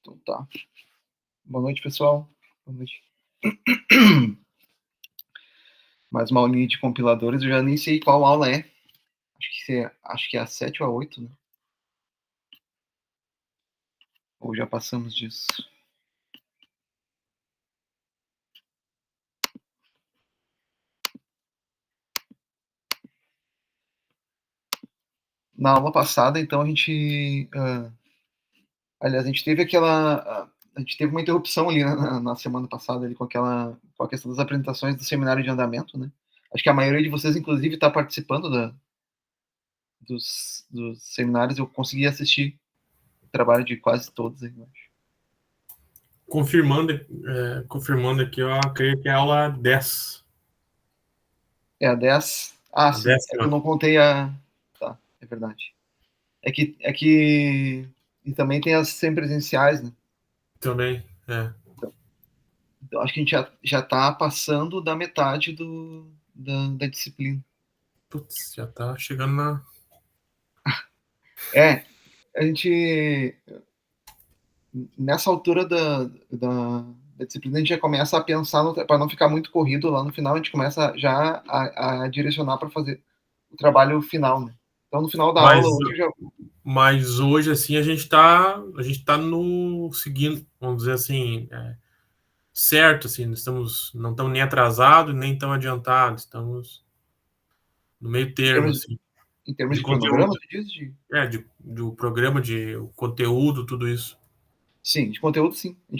Então tá. Boa noite, pessoal. Boa noite. Mais uma aulinha de compiladores. Eu já nem sei qual aula é. Acho que é a 7 ou a 8, né? Ou já passamos disso. Na aula passada, então, a gente... aliás, a gente teve aquela... a gente teve uma interrupção ali, né, na semana passada ali, com a questão das apresentações do seminário de andamento, né? Acho que a maioria de vocês, inclusive, está participando dos seminários. Eu consegui assistir o trabalho de quase todos aí, eu acho. Confirmando aqui, eu creio que é a aula 10. É a 10? Ah, sim. 10ª. É que eu não contei a... Tá, é verdade. É que... E também tem as semipresenciais, né? Também, Então acho que a gente já tá passando da metade da disciplina. Putz, já tá chegando na... A gente... Nessa altura da disciplina, a gente já começa a pensar, para não ficar muito corrido lá no final, a gente começa já a direcionar para fazer o trabalho final, né? Então, no final da Mas, aula, hoje eu já... mas hoje, assim, a gente tá no seguindo, vamos dizer assim, certo, assim, não estamos nem atrasados, nem tão adiantados, estamos no meio termo, assim, Em termos de de cronograma, conteúdo. você diz? Do programa, de conteúdo, tudo isso. Sim, de conteúdo, sim. A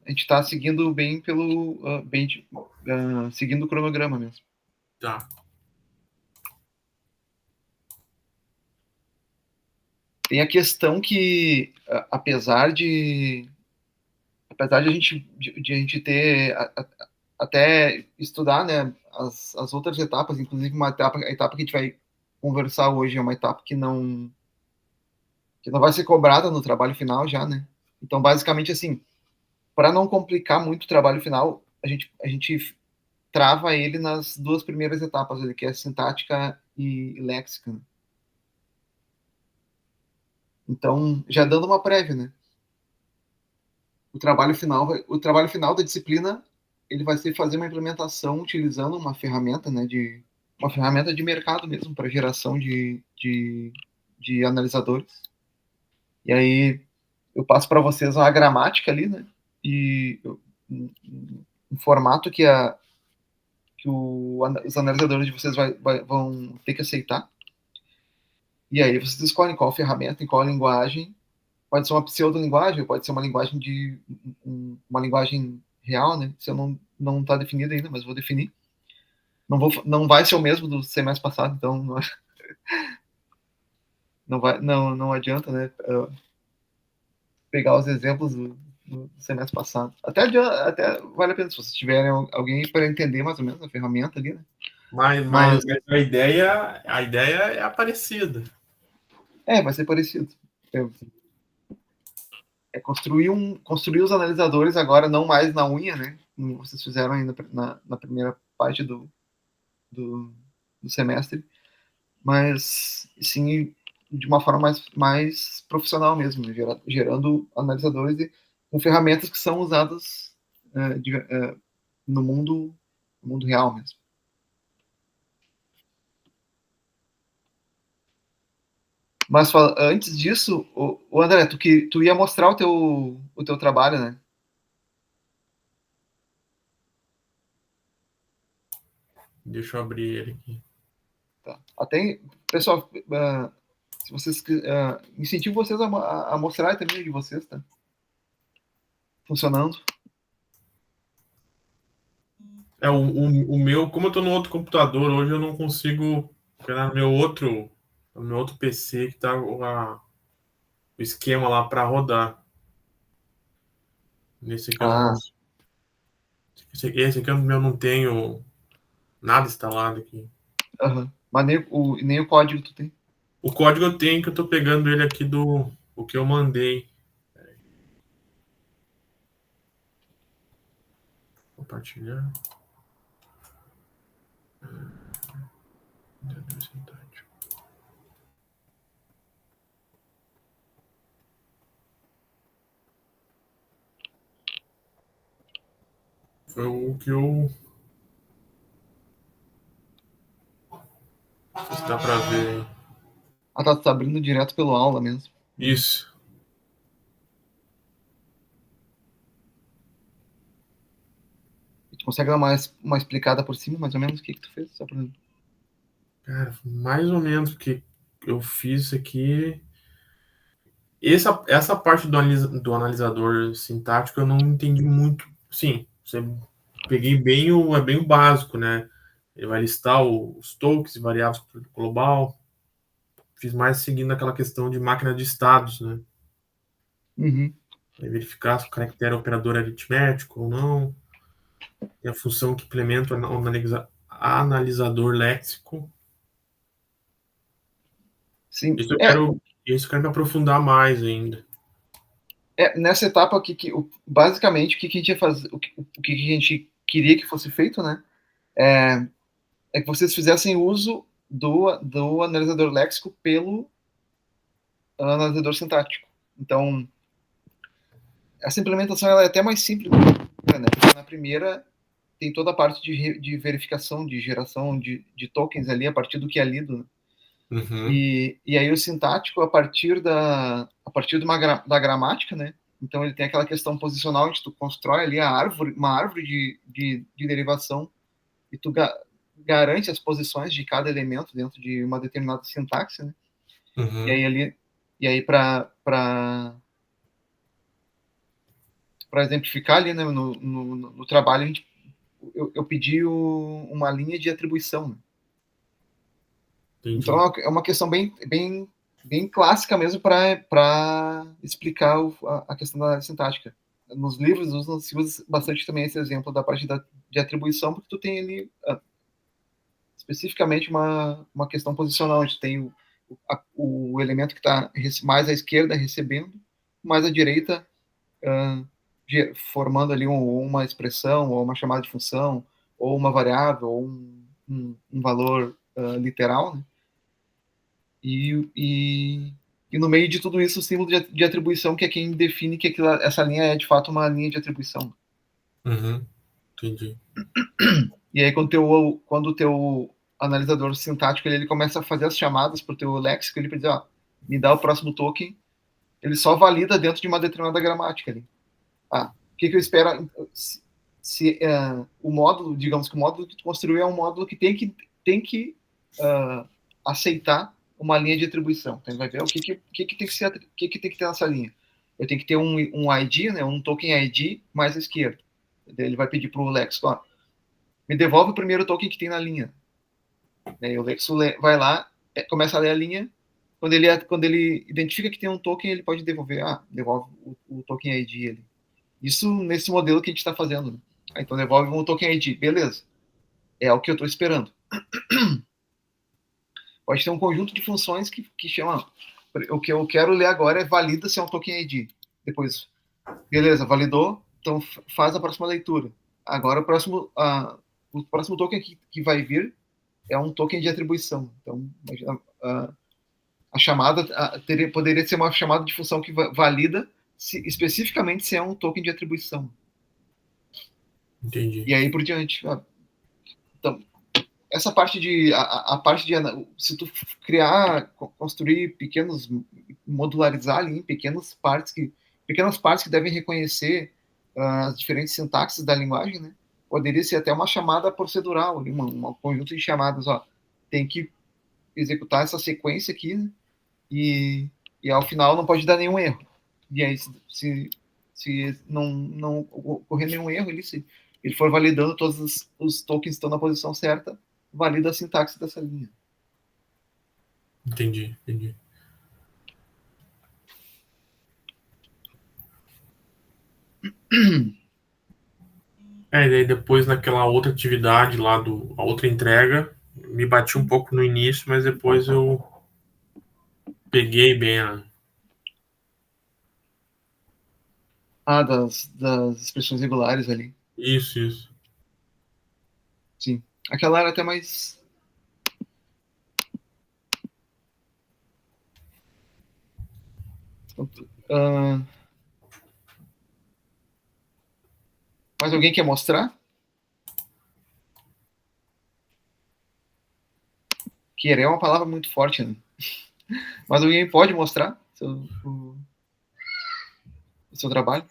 gente tá seguindo bem seguindo o cronograma mesmo. Tá. Tem a questão que, apesar de a gente ter até estudar, né, as outras etapas, inclusive a etapa que a gente vai conversar hoje é uma etapa que não vai ser cobrada no trabalho final já, né? Então, basicamente, assim, para não complicar muito o trabalho final, a gente trava ele nas duas primeiras etapas, que é sintática e léxica. Então, já dando uma prévia, né? O trabalho final da disciplina, ele vai ser fazer uma implementação utilizando uma ferramenta, né, uma ferramenta de mercado mesmo para geração de analisadores. E aí eu passo para vocês a gramática ali, né? E um formato os analisadores de vocês vão ter que aceitar. E aí vocês escolhem qual ferramenta, em qual linguagem. Pode ser uma pseudolinguagem, pode ser uma linguagem uma linguagem real, né? Se eu não está definido ainda, mas vou definir. Não vai ser o mesmo do semestre passado, então não adianta, né? Pegar os exemplos do semestre passado. Até vale a pena se vocês tiverem alguém para entender mais ou menos a ferramenta ali, né? Mas a ideia é parecida. Vai ser parecido. Construir os analisadores agora, não mais na unha, né? Como vocês fizeram ainda na primeira parte do, do semestre, mas sim de uma forma mais profissional mesmo, né? Gerando analisadores com ferramentas que são usadas no mundo real mesmo. Mas antes disso, o André, tu ia mostrar o teu trabalho, né? Deixa eu abrir ele aqui. Tá. Pessoal, se vocês incentivo vocês a mostrar também de vocês, tá? Funcionando. O meu, como eu tô no outro computador, hoje eu não consigo pegar no meu outro PC que tá o esquema lá para rodar. Nesse aqui eu não Ah, consigo. Esse aqui eu não tenho nada instalado aqui. mas nem o código tu tem. O código eu tenho, que eu tô pegando ele aqui o que eu mandei. Compartilhar. Foi o que eu... Não sei se dá pra ver aí. Ah, tá abrindo direto pelo aula mesmo. Isso. Tu consegue dar uma explicada por cima, mais ou menos, o que tu fez? Só pra... Cara, mais ou menos, porque eu fiz isso aqui. Essa parte do analisador sintático eu não entendi muito. Sim, você peguei bem o básico, né? Ele vai listar os tokens e variáveis global. Fiz mais seguindo aquela questão de máquina de estados, né? Uhum. Vai verificar se o caractere é operador aritmético ou não. Tem a função que implementa o analisador léxico. Sim. Isso eu quero me aprofundar mais ainda. Nessa etapa aqui, basicamente, o que a gente ia fazer, o que a gente queria que fosse feito, né? É que vocês fizessem uso do analisador léxico pelo analisador sintático. Então, essa implementação ela é até mais simples, né? Porque na primeira tem toda a parte de verificação, de geração de tokens ali a partir do que é lido, né? Uhum. E aí o sintático, a partir da gramática, né? Então ele tem aquela questão posicional, onde tu constrói ali uma árvore de derivação, e tu garante as posições de cada elemento dentro de uma determinada sintaxe, né? E Uhum. aí ali, e aí para exemplificar ali, né, no trabalho, eu pedi uma linha de atribuição, né? Então Entendi. é uma questão bem clássica mesmo para explicar a questão da análise sintática. Nos livros se usa bastante também esse exemplo da parte de atribuição, porque tu tem ali especificamente uma questão posicional, onde tu tem o elemento que está mais à esquerda recebendo, mais à direita formando ali uma expressão, ou uma chamada de função, ou uma variável, ou um valor literal, né? E no meio de tudo isso, o símbolo de atribuição, que é quem define que essa linha é de fato uma linha de atribuição. Uhum. Entendi. E aí, quando o teu analisador sintático ele começa a fazer as chamadas para o teu léxico, ele diz, ó, me dá o próximo token, ele só valida dentro de uma determinada gramática ali. O que eu espero? O módulo, digamos que o módulo que tu construiu é um módulo que tem que aceitar uma linha de atribuição. Então ele vai ver o que tem que ser, o que tem que ter nessa linha. Eu tenho que ter um ID, né, um token ID mais à esquerda. Ele vai pedir para o Lexo, ó, me devolve o primeiro token que tem na linha. E o Lexo vai lá, começa a ler a linha. Quando ele identifica que tem um token, ele pode devolver, devolve o token ID ali. Isso nesse modelo que a gente está fazendo. Né? Então devolve um token ID, beleza? É o que eu estou esperando. Pode ter um conjunto de funções que chama. O que eu quero ler agora é valida se é um token ID. Depois, beleza, validou, então faz a próxima leitura. Agora o próximo token que vai vir é um token de atribuição. Então, a chamada poderia ser uma chamada de função que valida especificamente se é um token de atribuição. Entendi. E aí por diante. Então, essa parte a parte de se tu construir modularizar ali em pequenas partes que devem reconhecer as diferentes sintaxes da linguagem, né? Poderia ser até uma chamada procedural, ali, um conjunto de chamadas, ó, tem que executar essa sequência aqui, né? e ao final não pode dar nenhum erro. E aí se não ocorrer nenhum erro, se ele for validando todos os tokens que estão na posição certa, valida a sintaxe dessa linha. Entendi. E daí depois naquela outra atividade lá, a outra entrega, me bati um pouco no início, mas depois eu peguei bem a... Das expressões regulares ali. Isso. Sim. Aquela era até mais. Mais alguém quer mostrar? querer é uma palavra muito forte, né? Mas alguém pode mostrar o seu trabalho?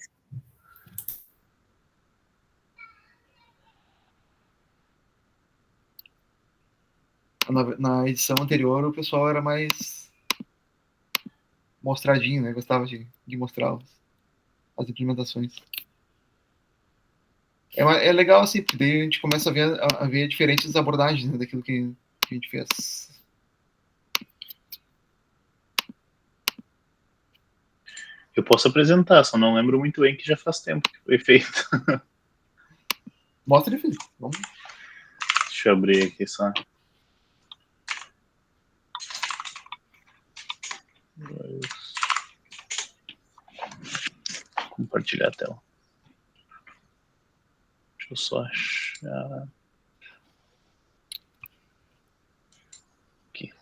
Na edição anterior, o pessoal era mais mostradinho, né? Gostava de mostrar as implementações. É legal, assim, porque daí a gente começa a ver diferentes abordagens, né, daquilo que a gente fez. Eu posso apresentar, só não lembro muito bem que já faz tempo que foi feito. Mostra, Felipe. Vamos. Deixa eu abrir aqui só. Compartilhar a tela. Deixa eu só achar. Aqui.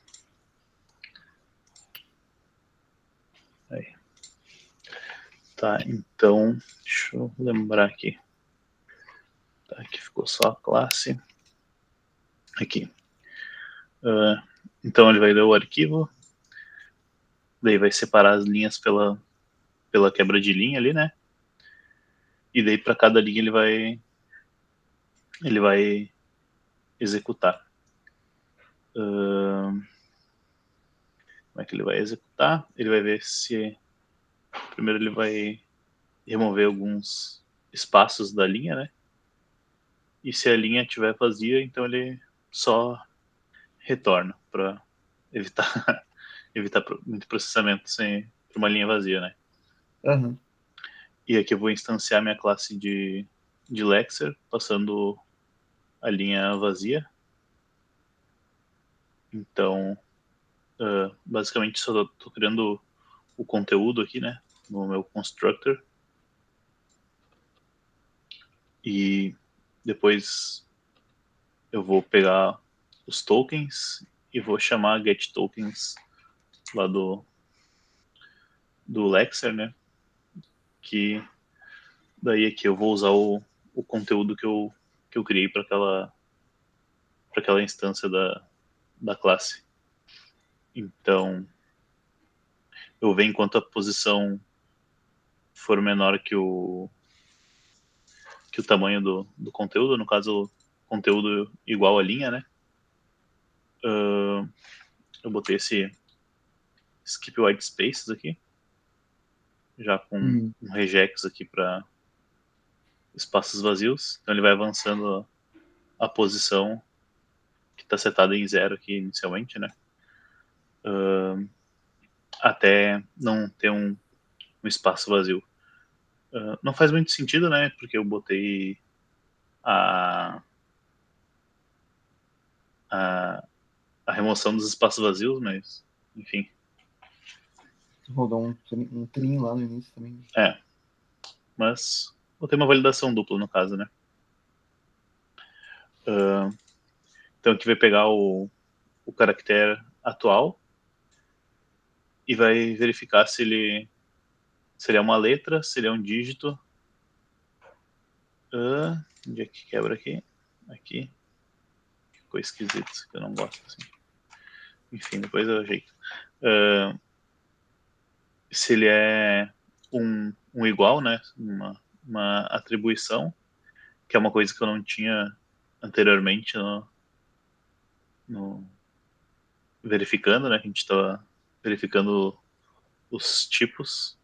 Aí. Tá, então, deixa eu lembrar aqui. Tá, aqui ficou só a classe. Aqui. Então ele vai ler o arquivo. Daí vai separar as linhas pela quebra de linha ali, né? E daí para cada linha ele vai executar. Como é que ele vai executar? Ele vai ver se... Primeiro ele vai remover alguns espaços da linha, né? E se a linha estiver vazia, então ele só retorna para evitar muito processamento sem uma linha vazia, né? Uhum. E aqui eu vou instanciar minha classe de Lexer, passando a linha vazia. Então, basicamente só estou criando o conteúdo aqui, né, no meu constructor. E depois eu vou pegar os tokens e vou chamar getTokens lá do Lexer, né, que daí aqui eu vou usar o conteúdo que eu criei para aquela instância da classe. Então, eu vejo enquanto a posição for menor que o tamanho do conteúdo, no caso, conteúdo igual à linha, né? Eu botei esse skip white spaces aqui, já com um regex aqui para espaços vazios. Então ele vai avançando a posição que está setada em 0 aqui inicialmente, né? Até não ter um espaço vazio. Não faz muito sentido, né? Porque eu botei a remoção dos espaços vazios, mas enfim. Rodou um trim lá no início também. Mas botei uma validação dupla no caso, né? Então aqui vai pegar o caractere atual e vai verificar se ele é uma letra, se ele é um dígito. Onde é que quebra aqui? Aqui. Ficou esquisito, que eu não gosto assim. Enfim, depois eu ajeito. Se ele é um igual, né? Uma atribuição, que é uma coisa que eu não tinha anteriormente no verificando, né? A gente estava verificando os tipos.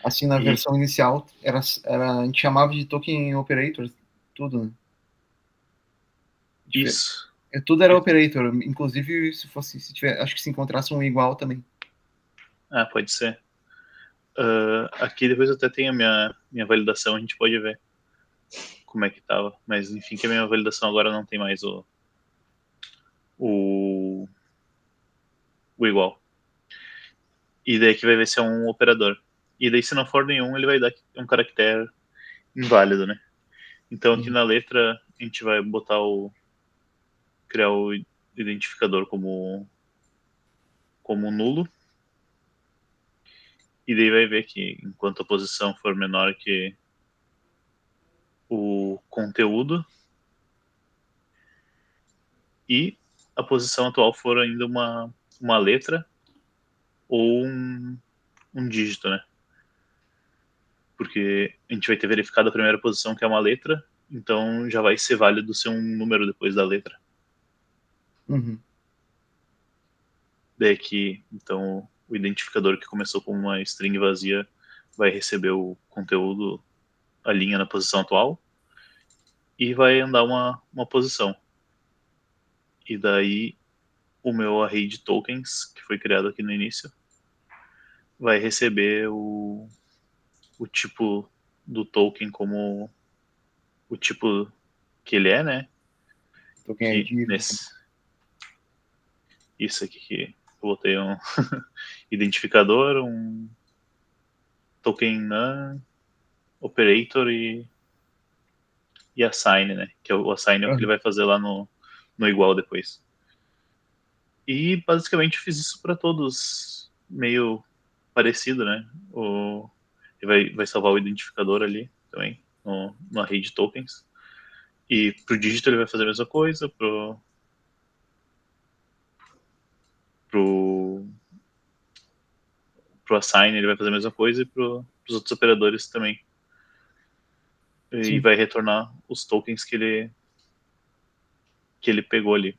Assim, na versão inicial, a gente chamava de token operator, tudo, né? Isso. Tudo era operator, inclusive acho que se encontrasse um igual também. Pode ser. Aqui depois eu até tenho a minha validação, a gente pode ver como é que tava. Mas enfim, que a minha validação agora não tem mais o igual. E daí aqui vai ver se é um operador. E daí se não for nenhum, ele vai dar um caractere inválido, né? Então aqui na letra a gente vai botar criar o identificador como nulo. E daí vai ver que enquanto a posição for menor que o conteúdo e a posição atual for ainda uma letra ou um dígito, né? Porque a gente vai ter verificado a primeira posição, que é uma letra, então já vai ser válido ser um número depois da letra. Uhum. Daí que, então, o identificador que começou com uma string vazia vai receber o conteúdo, a linha na posição atual, e vai andar uma posição. E daí o meu array de tokens, que foi criado aqui no início, vai receber o tipo do token como o tipo que ele é, né? Token Que ID. isso aqui que eu botei um identificador, um token none, operator e assign, né? Que o assign é o que ele vai fazer lá no igual depois. E basicamente eu fiz isso para todos, meio parecido, né? Ele vai salvar o identificador ali também, no array de tokens. E pro dígito ele vai fazer a mesma coisa, pro assign ele vai fazer a mesma coisa, e pros outros operadores também. E Sim. vai retornar os tokens que ele pegou ali.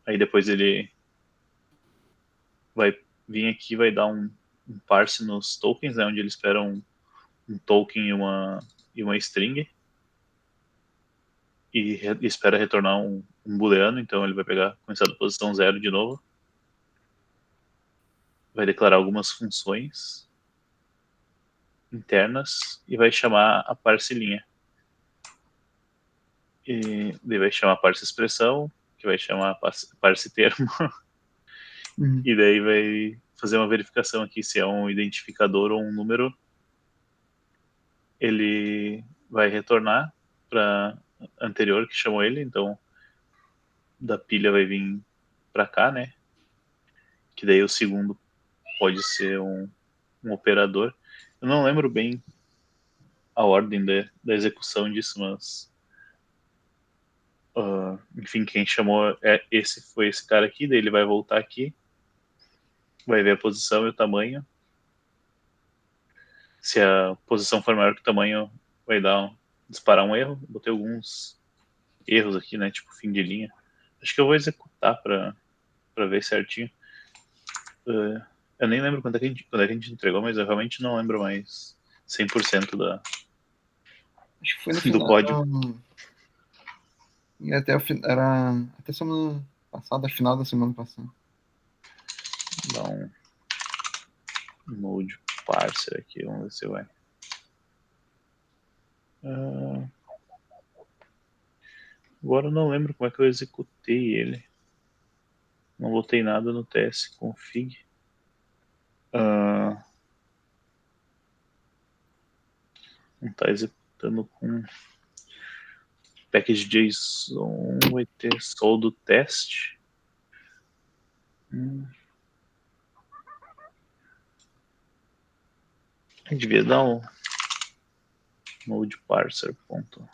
Aí depois ele vai vir aqui, vai dar um parse nos tokens, né, onde ele espera um token e uma string, e espera retornar um booleano, então ele vai pegar começar da posição 0 de novo, vai declarar algumas funções internas e vai chamar a parse linha. E daí vai chamar a parse expressão, que vai chamar a parse termo, e daí vai fazer uma verificação aqui se é um identificador ou um número. Ele vai retornar para anterior que chamou ele, então da pilha vai vir para cá, né? Que daí o segundo pode ser um operador. Eu não lembro bem a ordem da execução disso, mas enfim, quem chamou foi esse cara aqui, daí ele vai voltar aqui, vai ver a posição e o tamanho. Se a posição for maior que o tamanho, vai disparar um erro. Botei alguns erros aqui, né? Tipo fim de linha. Acho que eu vou executar para ver certinho. Eu nem lembro quando é que a gente entregou, mas eu realmente não lembro mais 100% Acho que foi no do final. código. E até até semana passada, final da semana passada. Dá um node parser aqui, vamos ver se vai. Agora eu não lembro como é que eu executei ele. Não botei nada no ts config. Não está executando com package.json, vai ter só do teste. Devia dar um node parser.ts.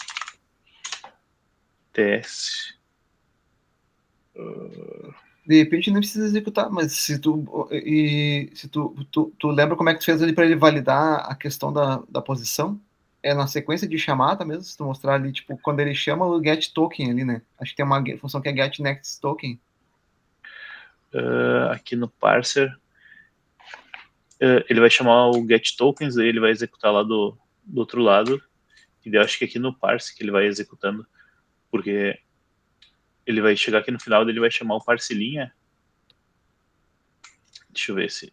De repente não precisa executar, mas se tu lembra como é que tu fez ali para ele validar a questão da posição? É na sequência de chamada mesmo, se tu mostrar ali, tipo, quando ele chama o get token ali, né? Acho que tem uma função que é get next token. Aqui no parser, ele vai chamar o get tokens, aí ele vai executar lá do outro lado, e eu acho que aqui no parse que ele vai executando, porque ele vai chegar aqui no final, ele vai chamar o parse linha. Deixa eu ver se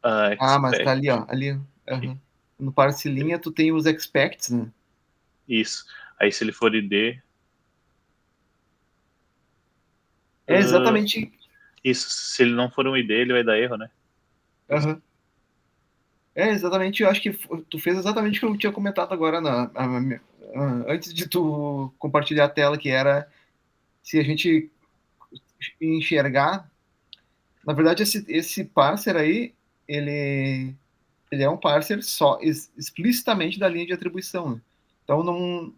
mas tá ali, ó, ali. No parse linha tu tem os expects, né? Isso. Aí se ele for id, é exatamente isso. Se ele não for um id, ele vai dar erro, né? É exatamente, eu acho que tu fez exatamente o que eu tinha comentado agora antes de tu compartilhar a tela, que era se a gente enxergar, na verdade esse parser aí, ele é um parser só explicitamente da linha de atribuição, né? Então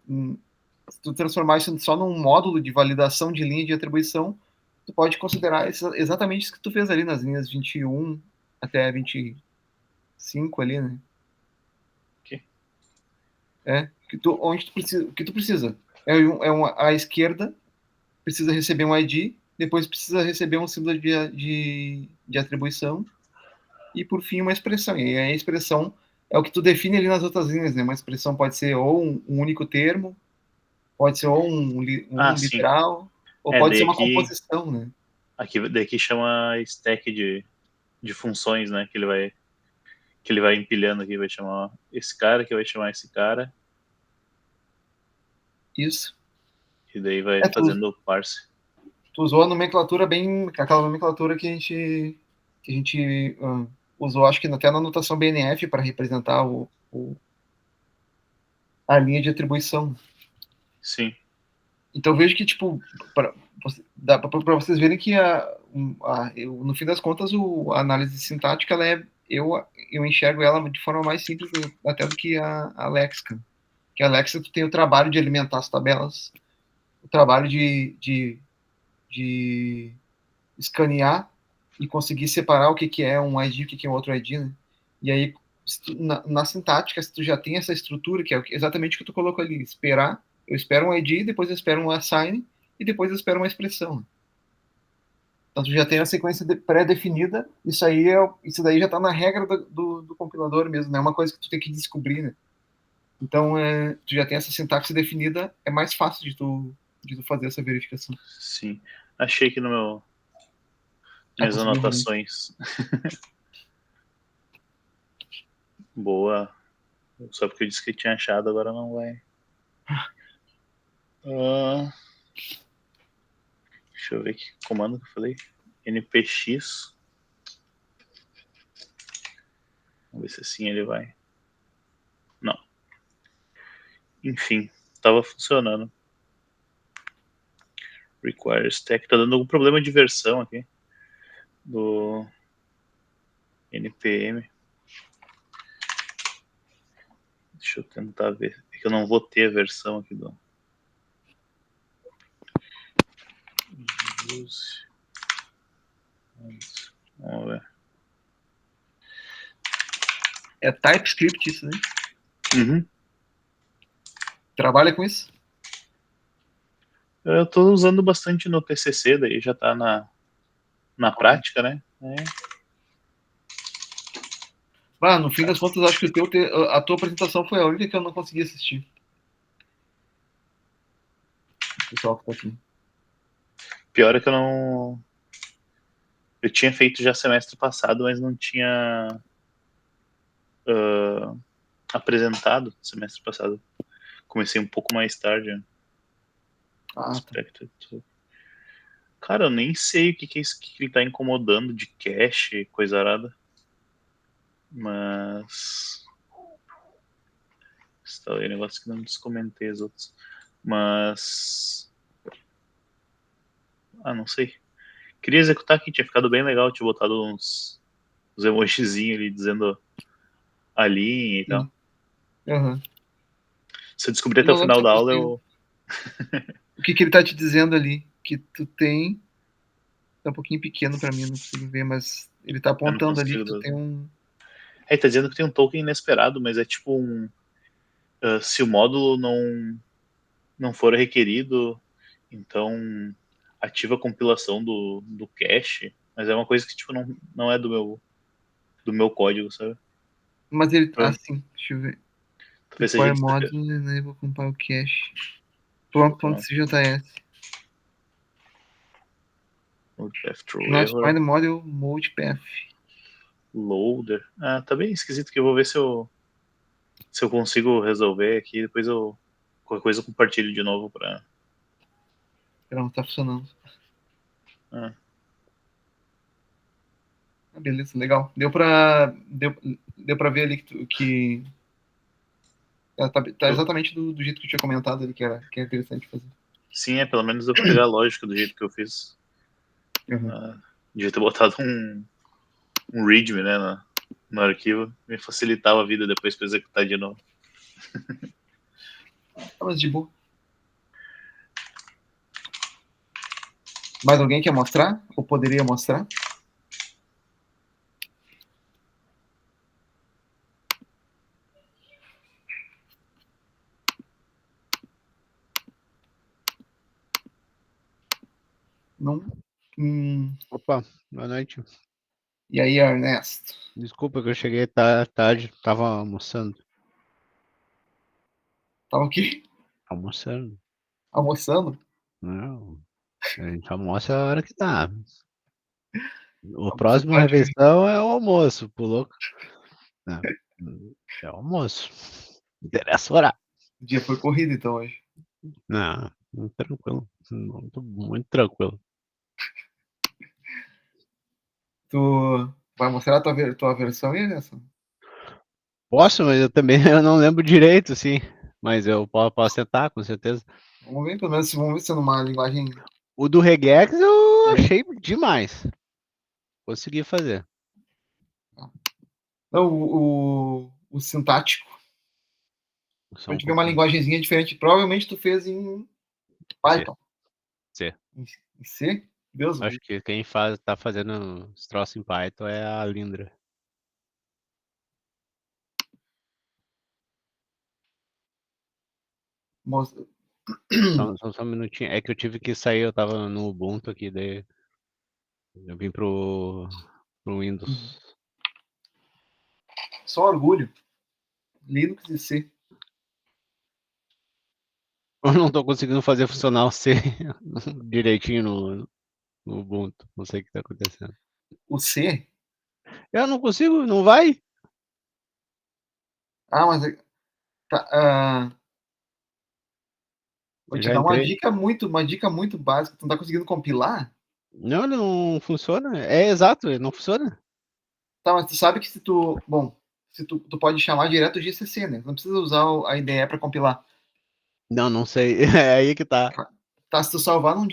se tu transformar isso só num módulo de validação de linha de atribuição, tu pode considerar exatamente isso que tu fez ali nas linhas 21 até 25 ali, né? Ok. Onde tu precisa, o que tu precisa à esquerda precisa receber um ID, depois precisa receber um símbolo de atribuição e por fim uma expressão. E aí a expressão é o que tu define ali nas outras linhas, né? Uma expressão pode ser ou um único termo, pode ser ou um Sim. literal, ou pode daí ser uma aqui, composição, né? daqui chama stack de funções, né? Que ele vai empilhando aqui, vai chamar esse cara, que vai chamar esse cara. Isso. E daí vai fazendo o parse. Tu usou a nomenclatura aquela nomenclatura que a gente usou, acho que até na notação BNF para representar a linha de atribuição. Sim. Então vejo que, tipo, para vocês verem que no fim das contas a análise sintática eu enxergo ela de forma mais simples até do que a léxica. Que a léxica tu tem o trabalho de alimentar as tabelas, o trabalho de escanear e conseguir separar o que é um ID e o que é outro ID, né? E aí, na sintática, se tu já tem essa estrutura, que é exatamente o que tu colocou ali, eu espero um ID, depois eu espero um assign, e depois eu espero uma expressão. Né? Então, tu já tem a sequência pré-definida, isso daí já está na regra do compilador mesmo, não é uma coisa que tu tem que descobrir, né? Então, tu já tem essa sintaxe definida, é mais fácil de tu fazer essa verificação. Sim. Achei que no minhas anotações. Boa. Só porque eu disse que tinha achado, agora não vai. Deixa eu ver que comando que eu falei. npx. Vamos ver se assim ele vai. Não. Enfim, estava funcionando. Require stack. Tá dando algum problema de versão aqui. Do npm. Deixa eu tentar ver. É que eu não vou ter a versão aqui do. Vamos ver. É TypeScript isso, né? Uhum. Trabalha com isso? Eu tô usando bastante no TCC, daí já tá na prática, né? No fim das contas, acho que a tua apresentação foi a única que eu não consegui assistir. O pessoal que tá aqui. Pior é que eu não. Eu tinha feito já semestre passado, mas não tinha apresentado semestre passado. Comecei um pouco mais tarde. Tá. Cara, eu nem sei o que é isso que ele tá incomodando de cache, coisa arada. Mas. Instalei um negócio que não descomentei as outras. Mas. Não sei. Queria executar aqui, tinha ficado bem legal, tinha botado uns emojizinhos ali dizendo a linha e tal. Uhum. Se eu descobrir até o final da aula, eu. O que ele tá te dizendo ali? Que tu tem. Tá um pouquinho pequeno pra mim, não consigo ver, mas ele tá apontando ali que tu tem um. Ele tá dizendo que tem um token inesperado, mas é tipo se o módulo não for requerido, então ativa a compilação do cache, mas é uma coisa que tipo não é do meu código, sabe? Mas ele. Sim, deixa eu ver. Talvez se a Require gente module, enable compile cache. Prompt.cjs. Not find module mode path. Loader. Tá bem esquisito, que eu vou ver se eu consigo resolver aqui, depois qualquer coisa eu compartilho de novo pra. Não, tá funcionando. Beleza, legal. Deu pra ver ali que tá exatamente do jeito que eu tinha comentado ali, que é interessante fazer. Sim, pelo menos deu pra pegar a lógica do jeito que eu fiz. Uhum. Devia ter botado um readme, né, no arquivo, me facilitava a vida depois pra executar de novo. Mas de boa. Mais alguém quer mostrar? Ou poderia mostrar? Não? Opa, boa noite. E aí, Ernesto? Desculpa que eu cheguei tarde, tava almoçando. Tava aqui Almoçando? almoçando? Não, a gente almoça a hora que dá. O Você próximo pode... refeição é o almoço, pulou. Não, é o almoço. Interessa o horário. O dia foi corrido, então, hoje. Não, muito tranquilo. Muito tranquilo. Tu vai mostrar a tua versão, Ernesto? Posso, mas eu também eu não lembro direito, assim. Mas eu posso tentar, com certeza. Vamos ver, pelo menos, vamos ver se é numa linguagem... O do Regex eu achei demais. Consegui fazer. Não, o sintático. Só A um gente vê uma pouquinho. linguagenzinha diferente. Provavelmente tu fez em Python. C. Em C? Deus me Acho que quem tá fazendo os troços em Python é a Lindra. mostra. Só um minutinho. É que eu tive que sair, eu tava no Ubuntu aqui, daí eu vim pro Windows. Só orgulho. Linux e C. Eu não tô conseguindo fazer funcionar o C direitinho no Ubuntu. Não sei o que tá acontecendo. O C? Eu não consigo, não vai? Ah, mas... Tá, vou Eu te já dar entrei. uma dica muito básica. Tu não tá conseguindo compilar? Não, ele não funciona. É exato, ele não funciona. Tá, mas tu sabe que se tu... Bom, se tu pode chamar direto o GCC, né? Não precisa usar a IDE para compilar. Não sei. É aí que tá. Tá, se tu salva num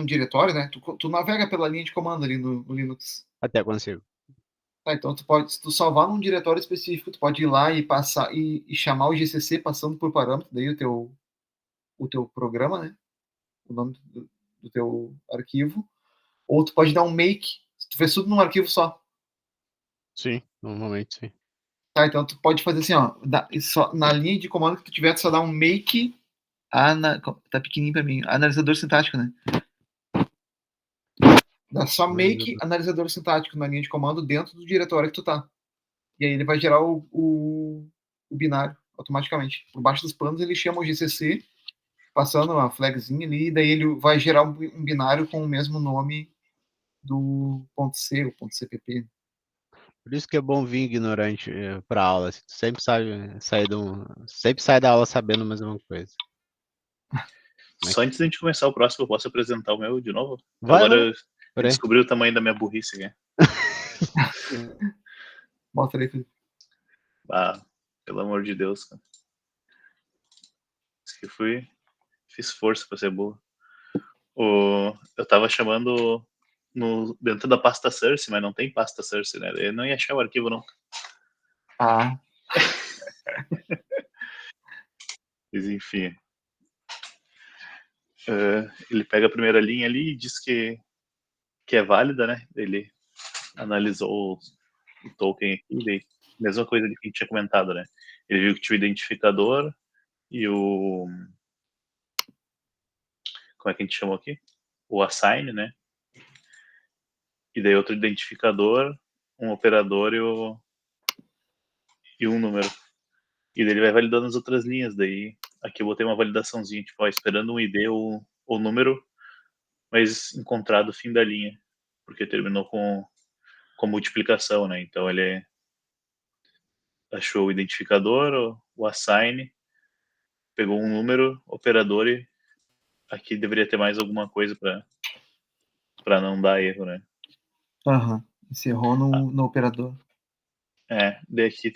diretório, né? Tu navega pela linha de comando ali no Linux. Até consigo. Tá, então tu pode, se tu salvar num diretório específico, tu pode ir lá e passar e chamar o GCC passando por parâmetro, daí o teu programa, né? O nome do teu arquivo. Ou tu pode dar um make, tu fez tudo num arquivo só. Sim, normalmente sim. Tá, então tu pode fazer assim, ó, só, na linha de comando que tu tiver, tu só dá um make, tá pequenininho pra mim, analisador sintático, né? Dá só make analisador sintático na linha de comando dentro do diretório que tu tá. E aí ele vai gerar o binário automaticamente. Por baixo dos panos ele chama o GCC, passando uma flagzinha ali, e daí ele vai gerar um binário com o mesmo nome do .c, o .cpp. Por isso que é bom vir ignorante pra aula. Assim, tu sempre sempre sai da aula sabendo a mesma coisa. Só antes da gente começar o próximo, eu posso apresentar o meu de novo? Vai. Agora eu Peraí. descobri o tamanho da minha burrice aqui. Mostra aí, Felipe. Ah, pelo amor de Deus, cara. Isso que fiz força pra ser boa. Eu tava chamando dentro da pasta source, mas não tem pasta source, né? Eu não ia achar o arquivo nunca. Ah. Mas enfim. Ele pega a primeira linha ali e diz que é válida, né? Ele analisou o token aqui, daí, mesma coisa que a gente tinha comentado, né? Ele viu que tinha o identificador e o... Como é que a gente chamou aqui? O assign, né? E daí outro identificador, um operador e um número. E daí ele vai validando as outras linhas. Daí aqui eu botei uma validaçãozinha, tipo, ó, esperando um ID ou número, mas encontrado o fim da linha, porque terminou com multiplicação, né? Então ele achou o identificador, o assign, pegou um número, operador e aqui deveria ter mais alguma coisa para não dar erro, né? Aham. Encerrou no operador. Daí aqui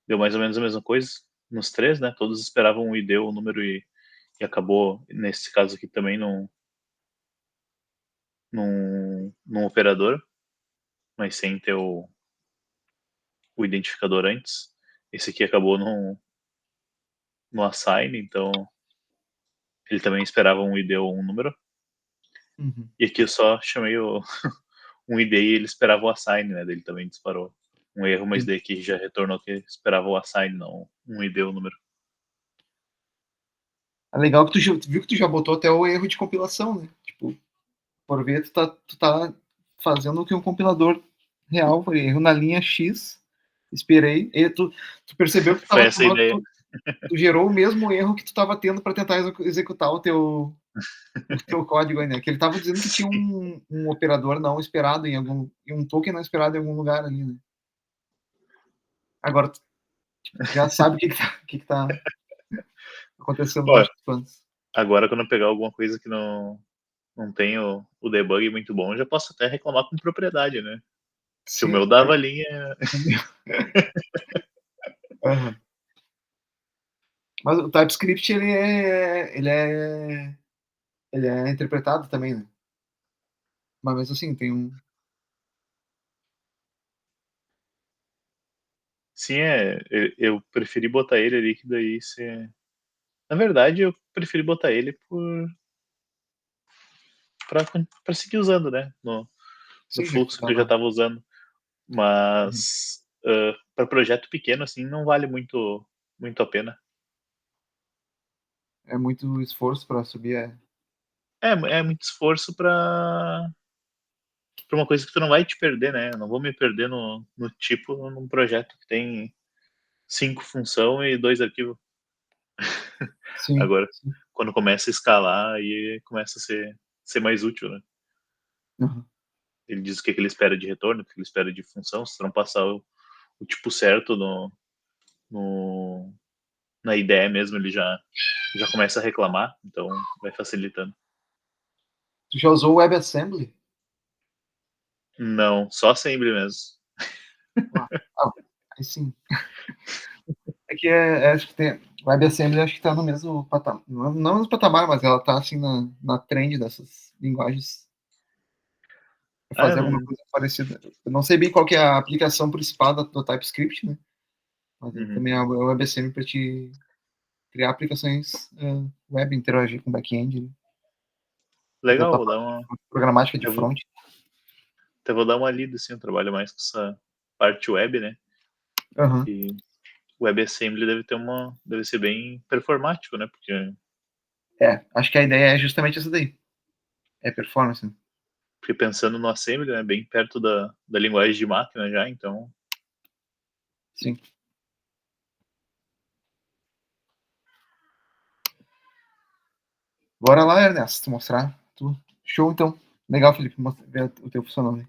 deu mais ou menos a mesma coisa nos três, né? Todos esperavam um ID, o número e acabou, nesse caso aqui também, num operador, mas sem ter o identificador antes. Esse aqui acabou no assign, então ele também esperava um ID ou um número. Uhum. E aqui eu só chamei um ID e ele esperava o assign, né? Ele também disparou um erro, mas Sim. daí aqui já retornou que esperava o assign, não um ID o número. É legal que tu viu que tu já botou até o erro de compilação, né? Tipo, por ver, tu tá fazendo o que um compilador real foi erro na linha X, esperei, e tu percebeu que tu Foi tava essa a ideia. tu gerou o mesmo erro que tu tava tendo para tentar executar o teu código aí, né? Que ele tava dizendo que tinha um operador não esperado e um token não esperado em algum lugar ali, né? Agora tu já sabe o que tá acontecendo Ó, nos planos. agora quando eu pegar alguma coisa que não tem o debug muito bom, eu já posso até reclamar com propriedade, né? Se o meu dava a linha. Uhum. Mas o TypeScript ele é interpretado também, né? Mas assim, tem um. Sim, eu preferi botar ele ali, que daí se. Na verdade, eu preferi botar ele pra seguir usando, né? No Sim, já que tu fluxo que eu já tava. estava usando. Mas para projeto pequeno, assim, não vale muito a pena. É muito esforço para subir. É muito esforço para uma coisa que tu não vai te perder, né? Eu não vou me perder no tipo num projeto que tem 5 funções e 2 arquivos. Sim, Agora, sim. quando começa a escalar, aí começa a ser mais útil, né? Uhum. Ele diz o que ele espera de retorno, o que ele espera de função. Se tu não passar o tipo certo no, na ideia mesmo, ele já começa a reclamar, então vai facilitando. Tu já usou o WebAssembly? Não, só assembly mesmo. Ah, aí sim. É que acho que tem. WebAssembly acho que tá no mesmo patamar. Não no mesmo patamar, mas ela tá assim na trend dessas linguagens. Ah, eu Fazer alguma não. coisa parecida. Eu não sei bem qual que é a aplicação principal do TypeScript, né? Mas ele Uhum. também é o WebAssembly para te criar aplicações web, interagir com back-end, né? Fazer a Legal, tua vou dar uma. programática de Eu vou, front. até vou dar uma lida, assim, eu trabalho mais com essa parte web, né? Uhum. E o WebAssembly deve ser bem performático, né? Acho que a ideia é justamente essa daí. É performance. Né? Porque pensando no assembly, né? Bem perto da linguagem de máquina já, então. Sim. Bora lá, Ernesto, mostrar. Show, então. Legal, Felipe, ver o teu funcionando aí.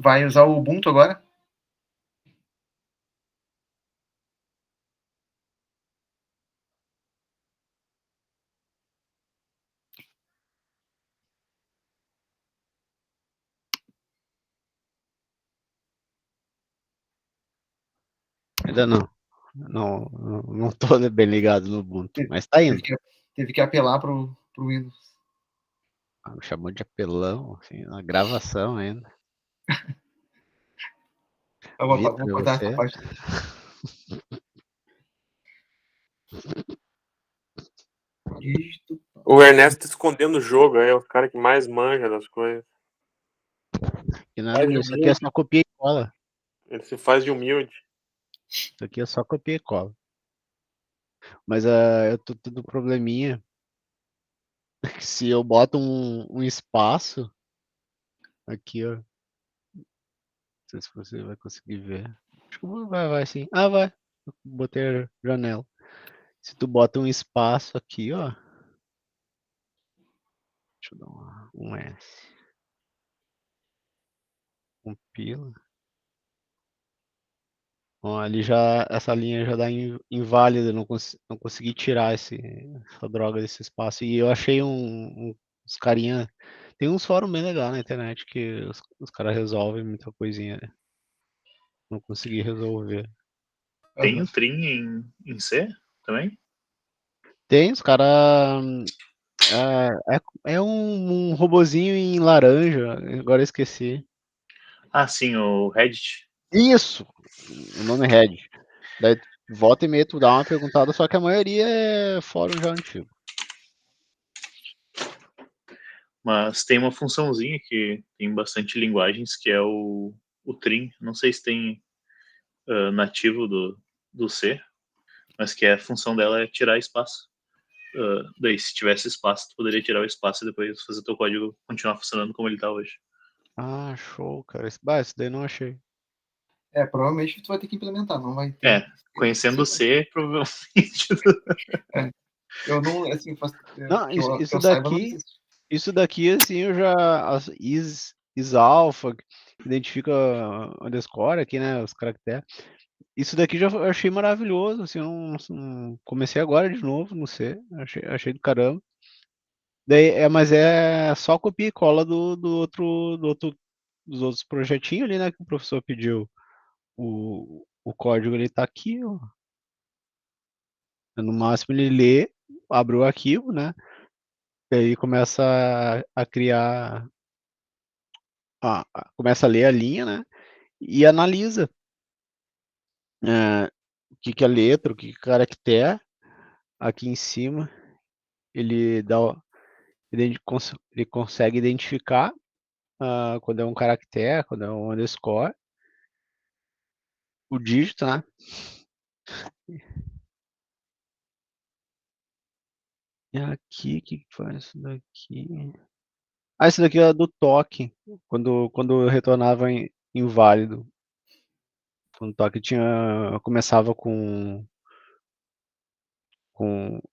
Vai usar o Ubuntu agora? Ainda não. Não tô bem ligado no Ubuntu, mas tá indo. Teve que apelar pro Windows. Me chamou de apelão, assim, na gravação ainda. Vou Vitor, cortar essa você? parte. Dígito. O Ernesto tá escondendo o jogo, é o cara que mais manja das coisas. Que nada, meu, isso aqui é só copia e cola. Ele se faz de humilde. Isso aqui é só copia e cola. Mas eu tô tendo probleminha. Se eu boto um espaço aqui, ó. Não sei se você vai conseguir ver. Acho que vai sim. Ah, vai. Botei a janela. Se tu bota um espaço aqui, ó. Deixa eu dar um S. Compila. Ó, ali já, essa linha já dá inválida, não consegui tirar essa droga desse espaço. E eu achei uns carinha. Tem uns fóruns bem legais na internet que os caras resolvem muita coisinha. Né? Não consegui resolver. Tem o trim em C também? Tem, os caras. É um robozinho em laranja, agora eu esqueci. Ah, sim, o Reddit. Isso! O nome é Red. Daí, volta e meia, tu dá uma perguntada, só que a maioria é fórum já antigo. Mas tem uma funçãozinha que tem bastante linguagens, que é o trim. Não sei se tem nativo do C, mas que a função dela é tirar espaço. Daí, se tivesse espaço, tu poderia tirar o espaço e depois fazer teu código continuar funcionando como ele tá hoje. Ah, show, cara. Esse daí não achei. Provavelmente tu vai ter que implementar, não vai ter. Conhecendo o C, provavelmente. Eu não, assim, Não, que eu, que isso eu saiba, não daqui, existe. assim, eu já. Is alpha, identifica underscore aqui, né? Os caracteres. Isso daqui já eu achei maravilhoso, assim, eu não comecei agora de novo, não sei, achei do caramba. Daí, mas é só copia e cola dos outros projetinhos ali, né, que o professor pediu. O código ele tá aqui, ó. No máximo ele lê, abre o arquivo, né? E aí começa a criar, começa a ler a linha, né? E analisa o que é letra, o que é caractere. Aqui em cima ele dá, ele consegue identificar quando é um caractere, quando é um underscore, o dígito, né? E aqui, o que faz isso daqui? Isso daqui é do toque, quando eu retornava inválido. Quando o toque começava